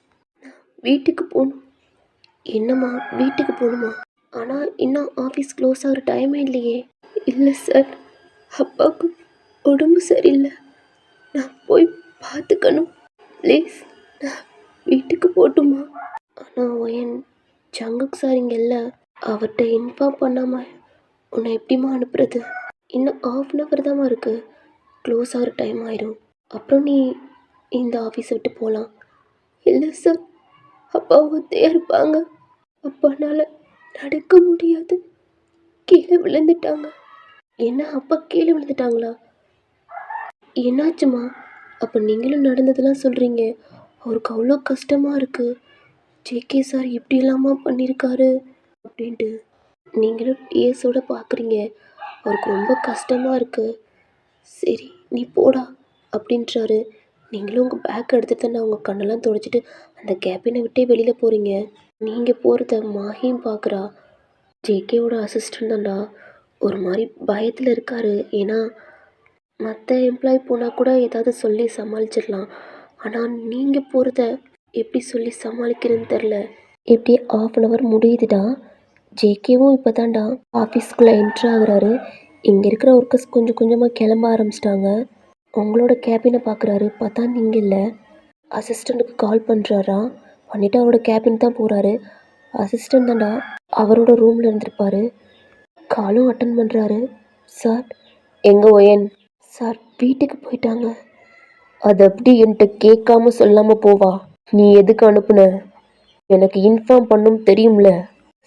நான் வீட்டுக்கு போகணும். என்னம்மா வீட்டுக்கு போகணுமா? ஆனால் இன்னும் ஆஃபீஸ் க்ளோஸ் ஆகிற டைமே இல்லையே. இல்லை சார் அப்பாவுக்கு உடம்பு சரியில்லை. நான் போய் பார்த்துக்கணும். ப்ளீஸ் நான் வீட்டுக்கு போகட்டுமா? ஆனால் ஒயன் ஜங்குக் சார் இங்கே இல்லை. அவர்கிட்ட இன்ஃபார்ம் பண்ணாமல் உன்னை எப்படிமா அனுப்புறது? இன்னும் 1/2 hour தாம்மா இருக்குது. க்ளோஸ் ஆகிற டைம் ஆயிடும். அப்புறம் நீ இந்த ஆஃபீஸை விட்டு போகலாம். இல்லை சார் அப்பா ஒத்தையாக இருப்பாங்க. அப்பானால் நடக்க முடியாது. கீழே விழுந்துட்டாங்க. என்ன அப்பா கீழே விழுந்துட்டாங்களா? என்னாச்சுமா? அப்போ நீங்களும் நடந்ததெல்லாம் சொல்கிறீங்க. அவருக்கு அவ்வளோ கஷ்டமாக இருக்குது. ஜேகே சார் இப்படி இல்லாமல் பண்ணியிருக்காரு அப்படின்ட்டு நீங்களும் டிஎஸோடு பார்க்குறீங்க. அவருக்கு ரொம்ப கஷ்டமாக இருக்குது. சரி நீ போடா அப்படின்றாரு. நீங்களும் உங்கள் பேக் எடுத்துட்டு தானே அவங்க கண்ணெல்லாம் துடைச்சிட்டு அந்த கேபினை விட்டே வெளியில் போகிறீங்க. நீங்கள் போகிறத மாஹியும் பார்க்குறா. ஜேகேவோட அசிஸ்டன்ட் தான்டா. ஒரு மாதிரி பயத்தில் இருக்காரு. ஏன்னா மற்ற எம்ப்ளாயி போனால் கூட ஏதாவது சொல்லி சமாளிச்சிடலாம். ஆனால் நீங்கள் போகிறத எப்படி சொல்லி சமாளிக்கிறேன்னு தெரில. எப்படி 1/2 முடியுதுடா. ஜேகேவும் இப்போ தான்டா ஆஃபீஸ்க்குள்ளே என்ட்ரு ஆகுறாரு. இங்கே இருக்கிற ஒர்க்கர்ஸ் கொஞ்சம் கொஞ்சமாக கிளம்ப ஆரம்பிச்சிட்டாங்க. உங்களோட கேபினை பார்க்குறாரு. பார்த்தா நீங்கள் இல்லை. அசிஸ்டண்ட்டுக்கு கால் பண்ணுறாரா. பண்ணிவிட்டு அவரோட கேபின் தான் போகிறாரு. அசிஸ்டண்ட் தான்டா அவரோட ரூமில் இருந்திருப்பாரு. காலும் அட்டன் பண்ணுறாரு. சார் எங்கே ஒயன்? சார் வீட்டுக்கு போயிட்டாங்க. அது அப்படி என்கிட்ட கேட்காம சொல்லாமல் போவா? நீ எதுக்கு அனுப்புன? எனக்கு இன்ஃபார்ம் பண்ணும் தெரியும்ல.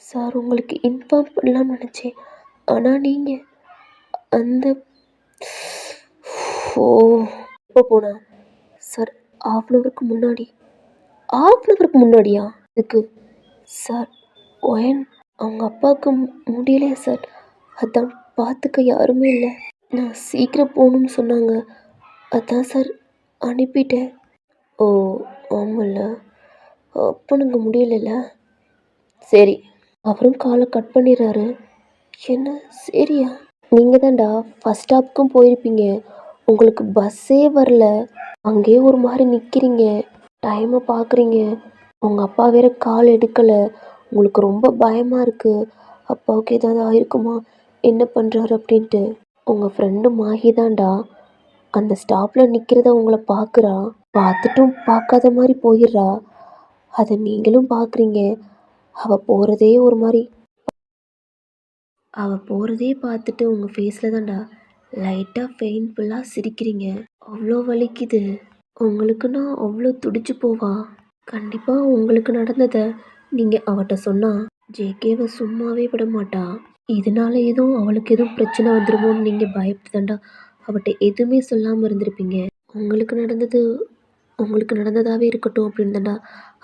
சார் உங்களுக்கு இன்ஃபார்ம் பண்ணலாம்னு நினச்சேன். ஆனால் நீங்கள் அந்த ஓ எப்போ போனா? சார் 1/2 முன்னாடி. 1/2 முன்னாடியா? இதுக்கு சார் ஒயன் அவங்க அப்பாவுக்கு முடியலையே சார். அதான் பார்த்துக்க யாருமே இல்லை. நான் சீக்கிரம் போகணும்னு சொன்னாங்க. அதான் சார் அனுப்பிட்டேன். ஓ ஆமல்ல. அப்பனுங்க முடியலைல்ல. சரி. அவரும் காலை கட் பண்ணிடுறாரு. என்ன சரியா? நீங்கள் தான்டா ஃபஸ்ட் ஸ்டாப்புக்கும் போயிருப்பீங்க. உங்களுக்கு பஸ்ஸே வரல. அங்கேயே ஒரு மாதிரி நிற்கிறீங்க. டைமை பார்க்குறீங்க. உங்கள் அப்பா வேற கால் எடுக்கலை. உங்களுக்கு ரொம்ப பயமாக இருக்குது. அப்பாவுக்கு ஏதாவது ஆயிருக்குமா, என்ன பண்ணுறாரு அப்படின்ட்டு. உங்கள் ஃப்ரெண்டு மாஹி தான்டா அந்த ஸ்டாப்பில் நிற்கிறத உங்களை பார்க்குறா. பார்த்துட்டும் பார்க்காத மாதிரி போயிடுறா. அதை நீங்களும் பார்க்குறீங்க. அவள் போகிறதே ஒரு மாதிரி அவள் போகிறதே பார்த்துட்டு உங்கள் ஃபேஸில் தான்டா லைட்டாக பெயின்ஃபுல்லாக சிரிக்கிறீங்க. அவ்வளோ வலிக்குது. உங்களுக்குன்னா அவ்வளோ துடிச்சு போவா. கண்டிப்பாக உங்களுக்கு நடந்ததை நீங்கள் அவட்ட சொன்னால் ஜேகேவை சும்மாவே விட மாட்டா. இதனால எதுவும் அவளுக்கு எதுவும் பிரச்சனை வந்துடுமோன்னு நீங்கள் பயப்பட்டு தாண்டா அவட்ட எதுவுமே சொல்லாமல் இருந்திருப்பீங்க. உங்களுக்கு நடந்தது உங்களுக்கு நடந்ததாகவே இருக்கட்டும் அப்படின்னு தாண்டா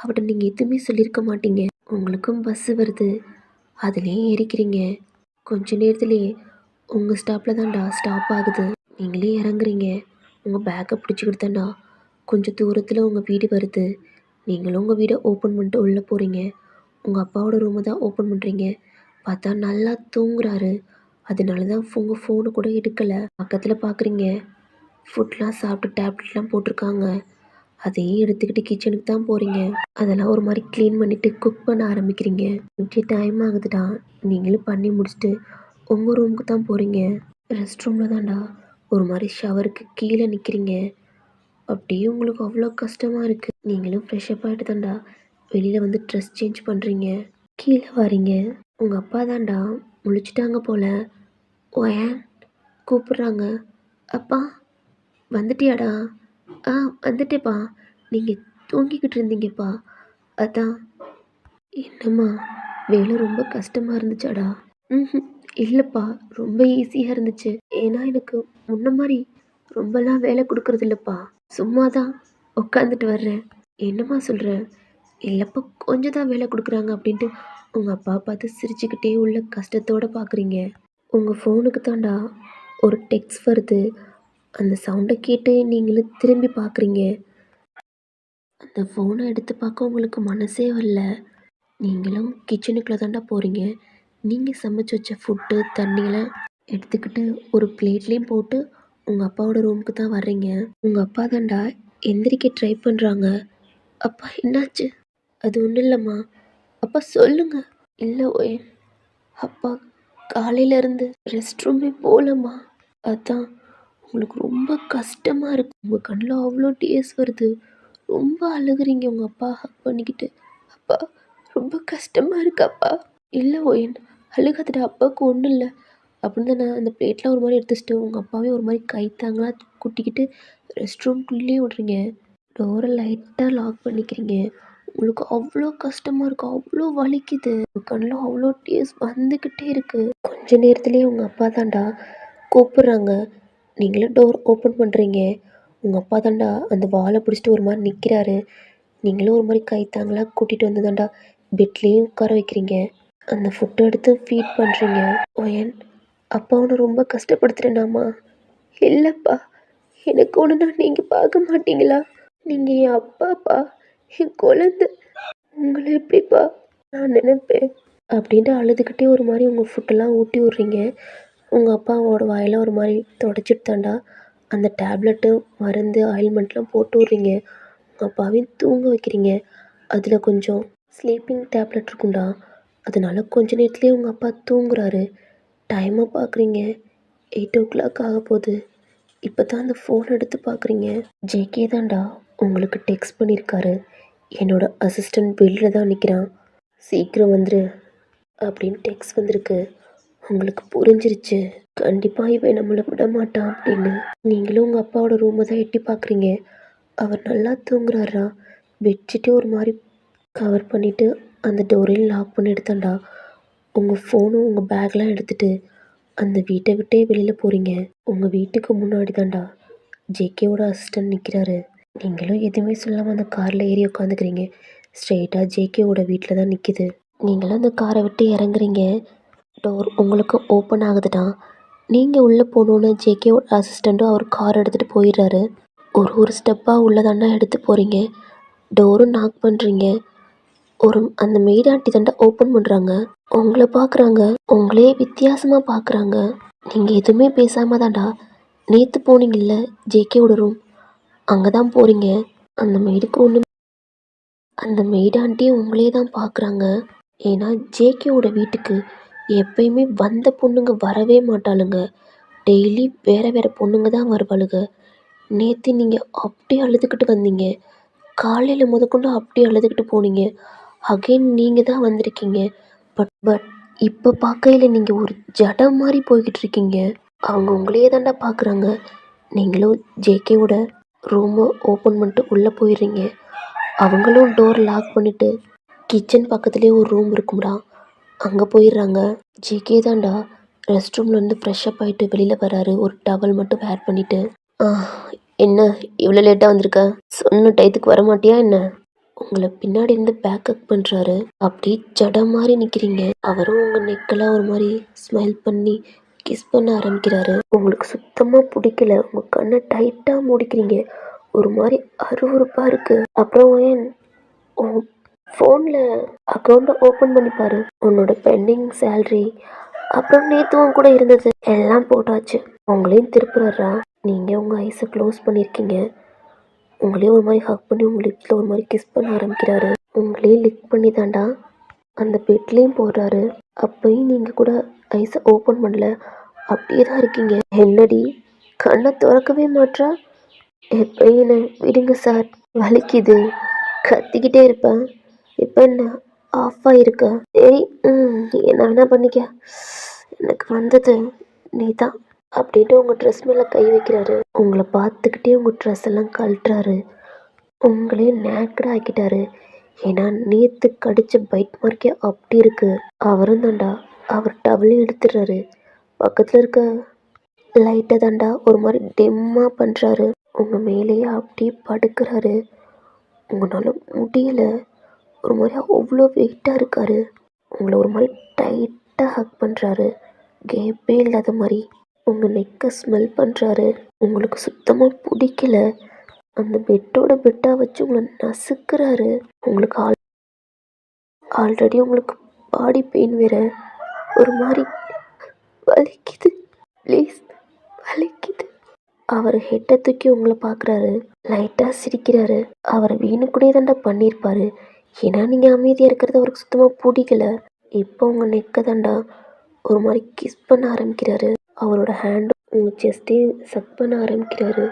அவட்ட நீங்கள் எதுவுமே சொல்லியிருக்க மாட்டீங்க. உங்களுக்கும் பஸ்ஸு வருது. அதுலேயே ஏறிக்கிறீங்க. கொஞ்ச நேரத்துலேயே உங்கள் ஸ்டாப்பில் தான்டா ஸ்டாப் ஆகுது. நீங்களே இறங்குறீங்க. உங்கள் பேக்கை பிடிச்சிக்கிட்டு தான்டா கொஞ்சம் தூரத்தில் உங்கள் வீடு வருது. நீங்களும் உங்கள் வீடை ஓப்பன் பண்ணிட்டு உள்ளே போகிறீங்க. உங்கள் அப்பாவோட ரூமை தான் ஓப்பன் பண்ணுறீங்க. பார்த்தா நல்லா தூங்குறாரு. அதனால தான் உங்கள் ஃபோனு கூட எடுக்கலை. பக்கத்தில் பார்க்குறீங்க. ஃபுட்லாம் சாப்பிட்டு டேப்லெட்லாம் போட்டிருக்காங்க. அதையும் எடுத்துக்கிட்டு கிச்சனுக்கு தான் போகிறீங்க. அதெல்லாம் ஒரு மாதிரி க்ளீன் பண்ணிவிட்டு குக் பண்ண ஆரம்பிக்கிறீங்க. இப்படி டைம் ஆகுதுடா. நீங்களும் பண்ணி முடிச்சுட்டு உங்கள் ரூமுக்கு தான் போகிறீங்க. ரெஸ்ட் ரூமில் தான்டா ஒரு மாதிரி ஷவருக்கு கீழே நிற்கிறீங்க. அப்படியே உங்களுக்கு அவ்வளோ கஷ்டமாக இருக்குது. நீங்களும் ஃப்ரெஷ்அப் ஆகிட்டு தான்டா வெளியில் வந்து ட்ரெஸ் சேஞ்ச் பண்ணுறீங்க. கீழே வரீங்க. உங்கள் அப்பா தான்டா முழிச்சிட்டாங்க போல். ஏன் கூப்பிட்றாங்க. அப்பா வந்துட்டியாடா? ஆ வந்துட்டேப்பா. நீங்கள் தூங்கிக்கிட்டு இருந்தீங்கப்பா. அதான். என்னம்மா வேலை ரொம்ப கஷ்டமாக இருந்துச்சாடா? ம் இல்லைப்பா, ரொம்ப ஈஸியாக இருந்துச்சு. ஏன்னா எனக்கு முன்ன மாதிரி ரொம்பலாம் வேலை கொடுக்குறது இல்லைப்பா. சும்மா தான் உட்காந்துட்டு வர்றேன். என்னம்மா சொல்கிற? இல்லைப்பா, கொஞ்சம் தான் வேலை கொடுக்குறாங்க அப்படின்ட்டு உங்கள் அப்பா பார்த்து சிரிச்சுக்கிட்டே உள்ள கஷ்டத்தோடு பார்க்குறீங்க. உங்கள் ஃபோனுக்கு தான்டா ஒரு டெக்ஸ்ட் வருது. அந்த சவுண்டை கேட்டு நீங்களும் திரும்பி பார்க்குறீங்க. அந்த ஃபோனை எடுத்து பார்க்க உங்களுக்கு மனசே வரல. நீங்களும் கிச்சனுக்குள்ளே தான்டா போகிறீங்க. நீங்கள் சமைச்சு வச்ச ஃபுட்டு தண்ணியெல்லாம் எடுத்துக்கிட்டு ஒரு பிளேட்லேயும் போட்டு உங்கள் அப்பாவோட ரூமுக்கு தான் வர்றீங்க. உங்கள் அப்பா தான்டா எந்திரிக்க ட்ரை பண்ணுறாங்க. அப்பா என்னாச்சு? அது ஒன்றும் இல்லைம்மா. அப்பா சொல்லுங்க. இல்லை ஓய், அப்பா காலையிலேருந்து ரெஸ்ட் ரூமே போகலம்மா. அதான் உங்களுக்கு ரொம்ப கஷ்டமாக இருக்குது. உங்கள் கண்ணில் அவ்வளோ டேஸ் வருது. ரொம்ப அழுகுறீங்க உங்கள் அப்பா ஹக் பண்ணிக்கிட்டு. அப்பா ரொம்ப கஷ்டமாக இருக்கு அப்பா. இல்லை ஓயன், அழுகாதடா, அப்பாவுக்கு ஒன்றும் இல்லை அப்படின்னு தானே அந்த பிளேட்லாம் ஒரு மாதிரி எடுத்து வச்சுட்டு உங்கள் அப்பாவே ஒரு மாதிரி கைத்தாங்களாக குட்டிக்கிட்டு ரெஸ்ட் ரூம்குள்ளேயே விட்றீங்க. டோரை லைட்டாக லாக் பண்ணிக்கிறீங்க. உங்களுக்கு அவ்வளோ கஷ்டமாக இருக்குது. அவ்வளோ வலிக்குது. உங்கள் கண்ணில் அவ்வளோ டேஸ் வந்துக்கிட்டே இருக்குது. கொஞ்ச நேரத்துலேயே உங்கள் அப்பா தான்டா கூப்பிட்றாங்க. நீங்களும் டோர் ஓப்பன் பண்ணுறீங்க. உங்கள் அப்பா தான்டா அந்த வாலை பிடிச்சிட்டு ஒரு மாதிரி நிற்கிறாரு. நீங்களும் ஒரு மாதிரி கைத்தாங்களாக கூட்டிகிட்டு வந்து தான்டா பெட்லேயும் உட்கார வைக்கிறீங்க. அந்த ஃபுட்டை எடுத்து ஃபீட் பண்ணுறீங்க. ஒயன் அப்பா உன்னை ரொம்ப கஷ்டப்படுத்துகிறேனாம்மா? இல்லைப்பா, எனக்கு ஒன்றுனா நீங்கள் பார்க்க மாட்டீங்களா? நீங்கள் என் அப்பாப்பா, என் குழந்தை. உங்களை எப்படிப்பா நான் நினைப்பேன்? அப்படின்ட்டு அழுதுகிட்டே ஒரு மாதிரி உங்கள் ஃபுட்டெல்லாம் ஊட்டி விட்றீங்க. உங்கள் அப்பாவோட வாயெல்லாம் ஒரு மாதிரி தொடச்சிட்டு தாண்டா அந்த டேப்லெட்டு, மருந்து, ஆயில்மெண்ட்லாம் போட்டு விட்றீங்க. உங்கள் அப்பாவையும் தூங்க வைக்கிறீங்க. அதில் கொஞ்சம் ஸ்லீப்பிங் டேப்லெட் இருக்கும்டா, அதனால கொஞ்ச நேரத்துலேயே உங்கள் அப்பா தூங்குறாரு. டைமை பார்க்குறீங்க, 8 o'clock ஆக போகுது. இப்போ தான் அந்த ஃபோன் எடுத்து பார்க்குறீங்க. ஜேகே தான்டா உங்களுக்கு டெக்ஸ்ட் பண்ணியிருக்காரு. என்னோட அசிஸ்டண்ட் வெளியில் தான் நிற்கிறான், சீக்கிரம் வந்துரு அப்படின்னு டெக்ஸ்ட் வந்திருக்கு. உங்களுக்கு புரிஞ்சிருச்சு, கண்டிப்பாக இவன் நம்மளை விட மாட்டான் அப்படின்னு. நீங்களும் உங்கள் அப்பாவோட ரூமை தான் எட்டி பார்க்குறீங்க. அவர் நல்லா தூங்குறாரா. பெட்ஷீட்டே ஒரு மாதிரி கவர் பண்ணிவிட்டு அந்த டோரையும் லாக் பண்ணி எடுத்தாண்டா. உங்கள் ஃபோனும் உங்கள் பேக்லாம் எடுத்துகிட்டு அந்த வீட்டை விட்டே வெளியில் போகிறீங்க. உங்கள் வீட்டுக்கு முன்னாடி தாண்டா ஜேகேவோட அசிஸ்டன்ட் நிற்கிறாரு. நீங்களும் எதுவுமே சொல்லாமல் அந்த காரில் ஏறி உட்காந்துக்கிறீங்க. ஸ்ட்ரெயிட்டாக ஜேகேவோட வீட்டில் தான் நிற்கிது. நீங்களும் அந்த காரை விட்டு இறங்குறீங்க. டோர் உங்களுக்கு ஓப்பன் ஆகுதுடா. நீங்கள் உள்ளே போகணுன்னு ஜேகேவோட அசிஸ்டண்ட்டும் அவர் கார் எடுத்துகிட்டு போயிடுறாரு. ஒரு ஸ்டெப்பாக உள்ளே தாண்டா எடுத்து போகிறீங்க. டோரும் நாக் பண்ணுறீங்க. அந்த மெய்ட் ஆண்டி தாண்டா ஓப்பன் பண்ணுறாங்க. உங்களை பார்க்குறாங்க, உங்களே வித்தியாசமாக பார்க்குறாங்க. நீங்கள் எதுவுமே பேசாமல் தாண்டா நேற்று போனீங்கல்ல ஜேகேவோட ரூம், அங்கே தான் போகிறீங்க. அந்த மெய்டுக்கு ஒன்று, அந்த மெய்ட் ஆண்டியும் உங்களே தான் பார்க்குறாங்க. ஏன்னா ஜேகேவோட வீட்டுக்கு எப்பயுமே வந்த பொண்ணுங்க வரவே மாட்டாளுங்க. டெய்லி வேறு வேறு பொண்ணுங்க தான் வருவாளுங்க. நேற்று நீங்கள் அப்படி அழுதுகிட்டு வந்தீங்க, காலையில் முதற்கொண்டு அப்படி அழுதுகிட்டு போனீங்க. அகைன் நீங்கள் தான் வந்திருக்கீங்க. பட் இப்போ பார்க்கையில் நீங்கள் ஒரு ஜடம் மாதிரி போய்கிட்டு இருக்கீங்க. அவங்க உங்களையே தாண்டா பார்க்குறாங்க. நீங்களும் ஜேகேவோட ரூமை ஓப்பன் பண்ணிட்டு உள்ளே போயிடுறீங்க. அவங்களும் டோர் லாக் பண்ணிவிட்டு கிச்சன் பக்கத்துலேயே ஒரு ரூம் இருக்கும்டா, அங்கே போயிடுறாங்க. ஜேகே தாண்டா ரெஸ்ட் ரூம்லேருந்து ஃப்ரெஷ்அப் ஆகிட்டு வெளியில் வராரு, ஒரு டவல் மட்டும் வேர் பண்ணிவிட்டு. என்ன இவ்வளோ லேட்டாக வந்திருக்க? சொன்ன டயத்துக்கு வர மாட்டியா என்ன? உங்களை பின்னாடி இருந்து பேக்கப் பண்ணுறாரு. அப்படி ஜடம் மாதிரி நிற்கிறீங்க. அவரும் உங்கள் நெக்கெல்லாம் ஒரு மாதிரி ஸ்மைல் பண்ணி கிஸ் பண்ண ஆரம்பிக்கிறாரு. உங்களுக்கு சுத்தமாக பிடிக்கல. உங்கள் கண்ணை டைட்டாக மூடிக்கிறீங்க. ஒரு மாதிரி அருவருப்பாக இருக்குது. அப்புறம் ஏன் ஃபோனில் அக்கௌண்ட்டை ஓப்பன் பண்ணிப்பாரு. உன்னோட பெண்டிங் சேல்ரி, அப்புறம் நேற்றுவும் கூட இருந்தது, எல்லாம் போட்டாச்சு. உங்களையும் திருப்புறாரா. நீங்கள் உங்கள் ஐஸை க்ளோஸ் பண்ணியிருக்கீங்க. உங்களையும் ஒரு மாதிரி ஹக் பண்ணி உங்கள் லிப்ஸில் ஒரு மாதிரி கிஸ் பண்ண ஆரம்பிக்கிறாரு. உங்களையும் லிக் பண்ணி தாண்டா அந்த பெட்லேயும் போடுறாரு. அப்போயும் நீங்கள் கூட ஐஸை ஓப்பன் பண்ணல, அப்படியே தான் இருக்கீங்க. என்னடி கண்ணை திறக்கவே மாட்டா? எப்பயும் என்ன விடுங்க சார், வலிக்குது, கத்திக்கிட்டே இருப்பேன். இப்போ என்ன ஆஃப் ஆகிருக்க? சரி, என்ன வேணா பண்ணிக்க, எனக்கு வந்தது நீ தான் அப்படின்ட்டு உங்கள் ட்ரெஸ் மேலே கை வைக்கிறாரு. உங்களை பார்த்துக்கிட்டே உங்கள் ட்ரெஸ் எல்லாம் கழட்டுறாரு. உங்களையும் நேக்கடாக ஆக்கிட்டாரு. ஏன்னா நேற்று கடித்த பைட் மார்க்கே அப்படி இருக்குது. அவரும் தாண்டா அவர் டவலையும் எடுத்துடுறாரு. பக்கத்தில் இருக்க லைட்டை தாண்டா ஒரு மாதிரி டிம்மாக பண்ணுறாரு. உங்கள் மேலேயே அப்படியே படுக்கிறாரு. உங்களால் முடியல, ஒரு மாதிரி அவ்வளோ வெயிட்டாக இருக்காரு. உங்களை ஒரு மாதிரி டைட்டாக ஹக் பண்ணுறாரு, கேப்பே இல்லாத மாதிரி. உங்கள் நெக்கை ஸ்மெல் பண்ணுறாரு. உங்களுக்கு சுத்தமாக பிடிக்கல. அந்த பெட்டாக வச்சு உங்களை நசுக்கிறாரு. உங்களுக்கு ஆல்ரெடி உங்களுக்கு பாடி பெயின் வேறு, ஒரு மாதிரி வலிக்குது, ப்ளீஸ் வலிக்குது. அவர் ஹெட்டை தூக்கி உங்களை பார்க்குறாரு, லைட்டாக சிரிக்கிறாரு. அவர் வேணுக்கூடே தாண்டா பண்ணியிருப்பாரு. ஏன்னா நீங்கள் அமைதியாக இருக்கிறது அவருக்கு சுத்தமாக பிடிக்கல. இப்போ உங்கள் நெக்கை தாண்டா ஒரு மாதிரி கிஸ் பண்ண ஆரம்பிக்கிறாரு. அவரோட ஹேண்டு உங்கள் செஸ்ட்டே சக் பண்ண ஆரம்பிக்கிறாரு.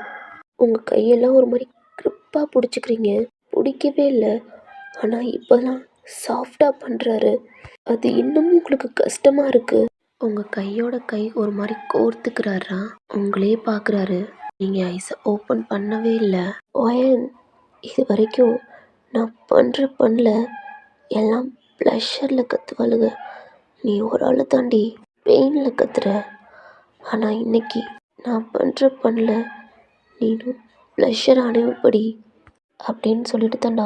உங்கள் கையெல்லாம் ஒரு மாதிரி க்ரிப்பாக பிடிச்சிக்கிறீங்க. பிடிக்கவே இல்லை, ஆனால் இப்போலாம் சாஃப்டாக பண்ணுறாரு. அது இன்னமும் உங்களுக்கு கஷ்டமாக இருக்குது. உங்கள் கையோட கை ஒரு மாதிரி கோர்த்துக்கிறாரா. உங்களே பார்க்குறாரு. நீங்கள் ஐஸை ஓப்பன் பண்ணவே இல்லை. ஒயன் இது வரைக்கும் நான் பண்ணல எல்லாம் ப்ளஷரில் கற்றுவாளுங்க. நீ ஒரு ஆள் தாண்டி பெயினில் கத்துற. ஆனால் இன்னைக்கு நான் பண்ணல நீனும் ப்ளஷர் அனுபவப்படி அப்படின்னு சொல்லிட்டு தாண்டா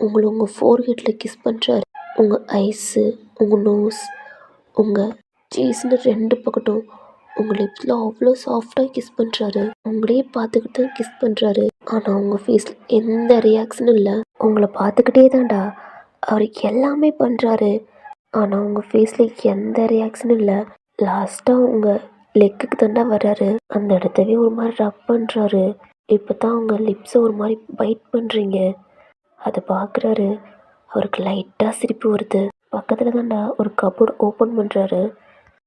உங்களை உங்கள் ஃபோர்ஹெட்டில் கிஸ் பண்ணுறாரு. உங்கள் ஐஸு, உங்கள் நோஸ், உங்கள் சீஸ்ன்னு 2 பக்கட்டும் உங்கள் லிப்ஸில் அவ்வளோ சாஃப்டாக கிஸ் பண்ணுறாரு. உங்களையே பார்த்துக்கிட்டு கிஸ் பண்ணுறாரு. ஆனால் உங்கள் ஃபேஸில் எந்த ரியாக்ஷனும் இல்லை. உங்களை பார்த்துக்கிட்டே தான்டா அவர் எல்லாமே பண்ணுறாரு. ஆனால் உங்கள் ஃபேஸில் எந்த ரியாக்ஷனும் இல்லை. லாஸ்ட்டாக உங்கள் லெக்குக்கு தாண்டா வர்றாரு. அந்த இடத்தவே ஒரு மாதிரி ரப் பண்ணுறாரு. இப்போ தான் உங்கள் லிப்ஸை ஒரு மாதிரி பைட் பண்ணுறீங்க. அதை பார்க்குறாரு. அவருக்கு லைட்டாக சிரிப்பு வருது. பக்கத்தில் தாண்டா ஒரு கபோர்டு ஓப்பன் பண்ணுறாரு.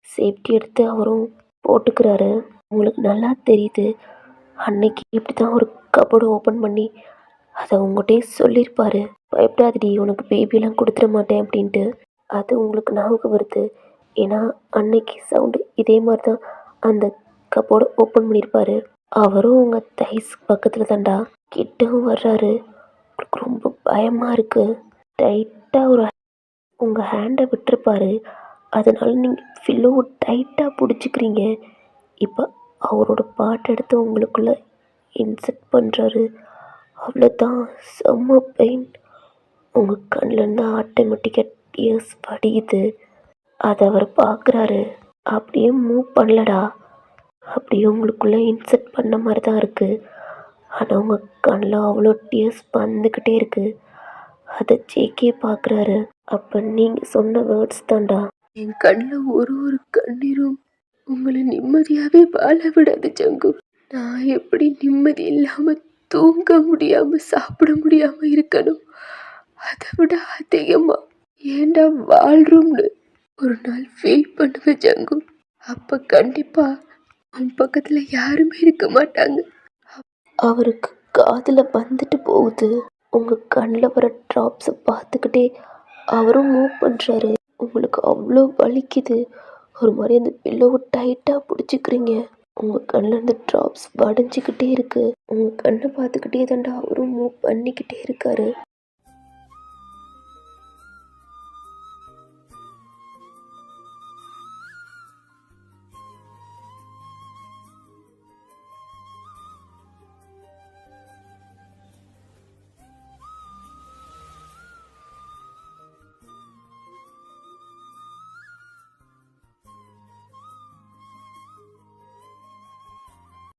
சேஃப்டி எடுத்து அவரும் போட்டுக்கிறாரு. உங்களுக்கு நல்லா தெரியுது அன்னைக்கு இப்படி தான் ஒரு கபோர்டு ஓப்பன் பண்ணி அதை உங்கள்கிட்டயே சொல்லியிருப்பாரு. பயப்படாதடி, உனக்கு பேபியெல்லாம் கொடுத்துட மாட்டேன் அப்படின்ட்டு. அது உங்களுக்கு ஞாபகம் வருது. ஏன்னா அன்னைக்கு சவுண்டு இதே மாதிரி தான் அந்த கப்போர்டு ஓப்பன் பண்ணியிருப்பாரு. அவரும் உங்கள் தைஸ் பக்கத்தில் தாண்டா கிட்டவும் வர்றாரு. உங்களுக்கு ரொம்ப பயமாக இருக்குது. டைட்டாக ஒரு உங்கள் ஹேண்டை விட்டுருப்பாரு. அதனால நீங்கள் ஃபில்லோவை டைட்டாக பிடிச்சிக்கிறீங்க. இப்போ அவரோட பாட்டு எடுத்து உங்களுக்குள்ளே இன்செர்ட் பண்ணுறாரு. அவ்வளோதான், செம்ம பெயின். உங்கள் கண்ணிலேருந்து ஆட்டோமேட்டிக்காக டியர்ஸ் வடியுது. அதை அவர் பார்க்குறாரு. அப்படியே மூவ் பண்ணலடா. அப்படியே உங்களுக்குள்ளே இன்செர்ட் பண்ண மாதிரி தான் இருக்குது. ஆனால் உங்கள் கண்ணில் அவ்வளோ டியர்ஸ் வந்துக்கிட்டே இருக்குது. அதை ஜேகே பார்க்குறாரு. அப்போ நீங்கள் சொன்ன வேர்ட்ஸ் தான்டா. என் கண்ணில் ஒரு ஒரு கண்ணீரும் உங்களை நிம்மதியாகவே வாழ விடாது ஜங்கு. நான் எப்படி நிம்மதி இல்லாமல் தூங்க முடியாமல் சாப்பிட முடியாமல் இருக்கணும், அதை விட அதிகமாக ஏண்டா வாழ்றோம்னு ஒரு நாள் ஃபீல் பண்ணுவேன் ஜங்கு. அப்போ கண்டிப்பாக உன் பக்கத்தில் யாருமே இருக்க மாட்டாங்க. அவருக்கு காதில் வந்துட்டு போகுது. உங்கள் கண்ணில் வர ட்ராப்ஸை பார்த்துக்கிட்டே அவரும் மூவ் பண்ணுறாரு. உங்களுக்கு அவ்வளோ வலிக்குது. ஒரு மாதிரி அந்த பில்லோவை டைட்டாக பிடிச்சிக்கிறீங்க. உங்கள் கண்ணில் அந்த ட்ராப்ஸ் வடிஞ்சிக்கிட்டே இருக்குது. உங்கள் கண்ணை பார்த்துக்கிட்டே தாண்டா அவரும் மூவ் பண்ணிக்கிட்டே இருக்காரு.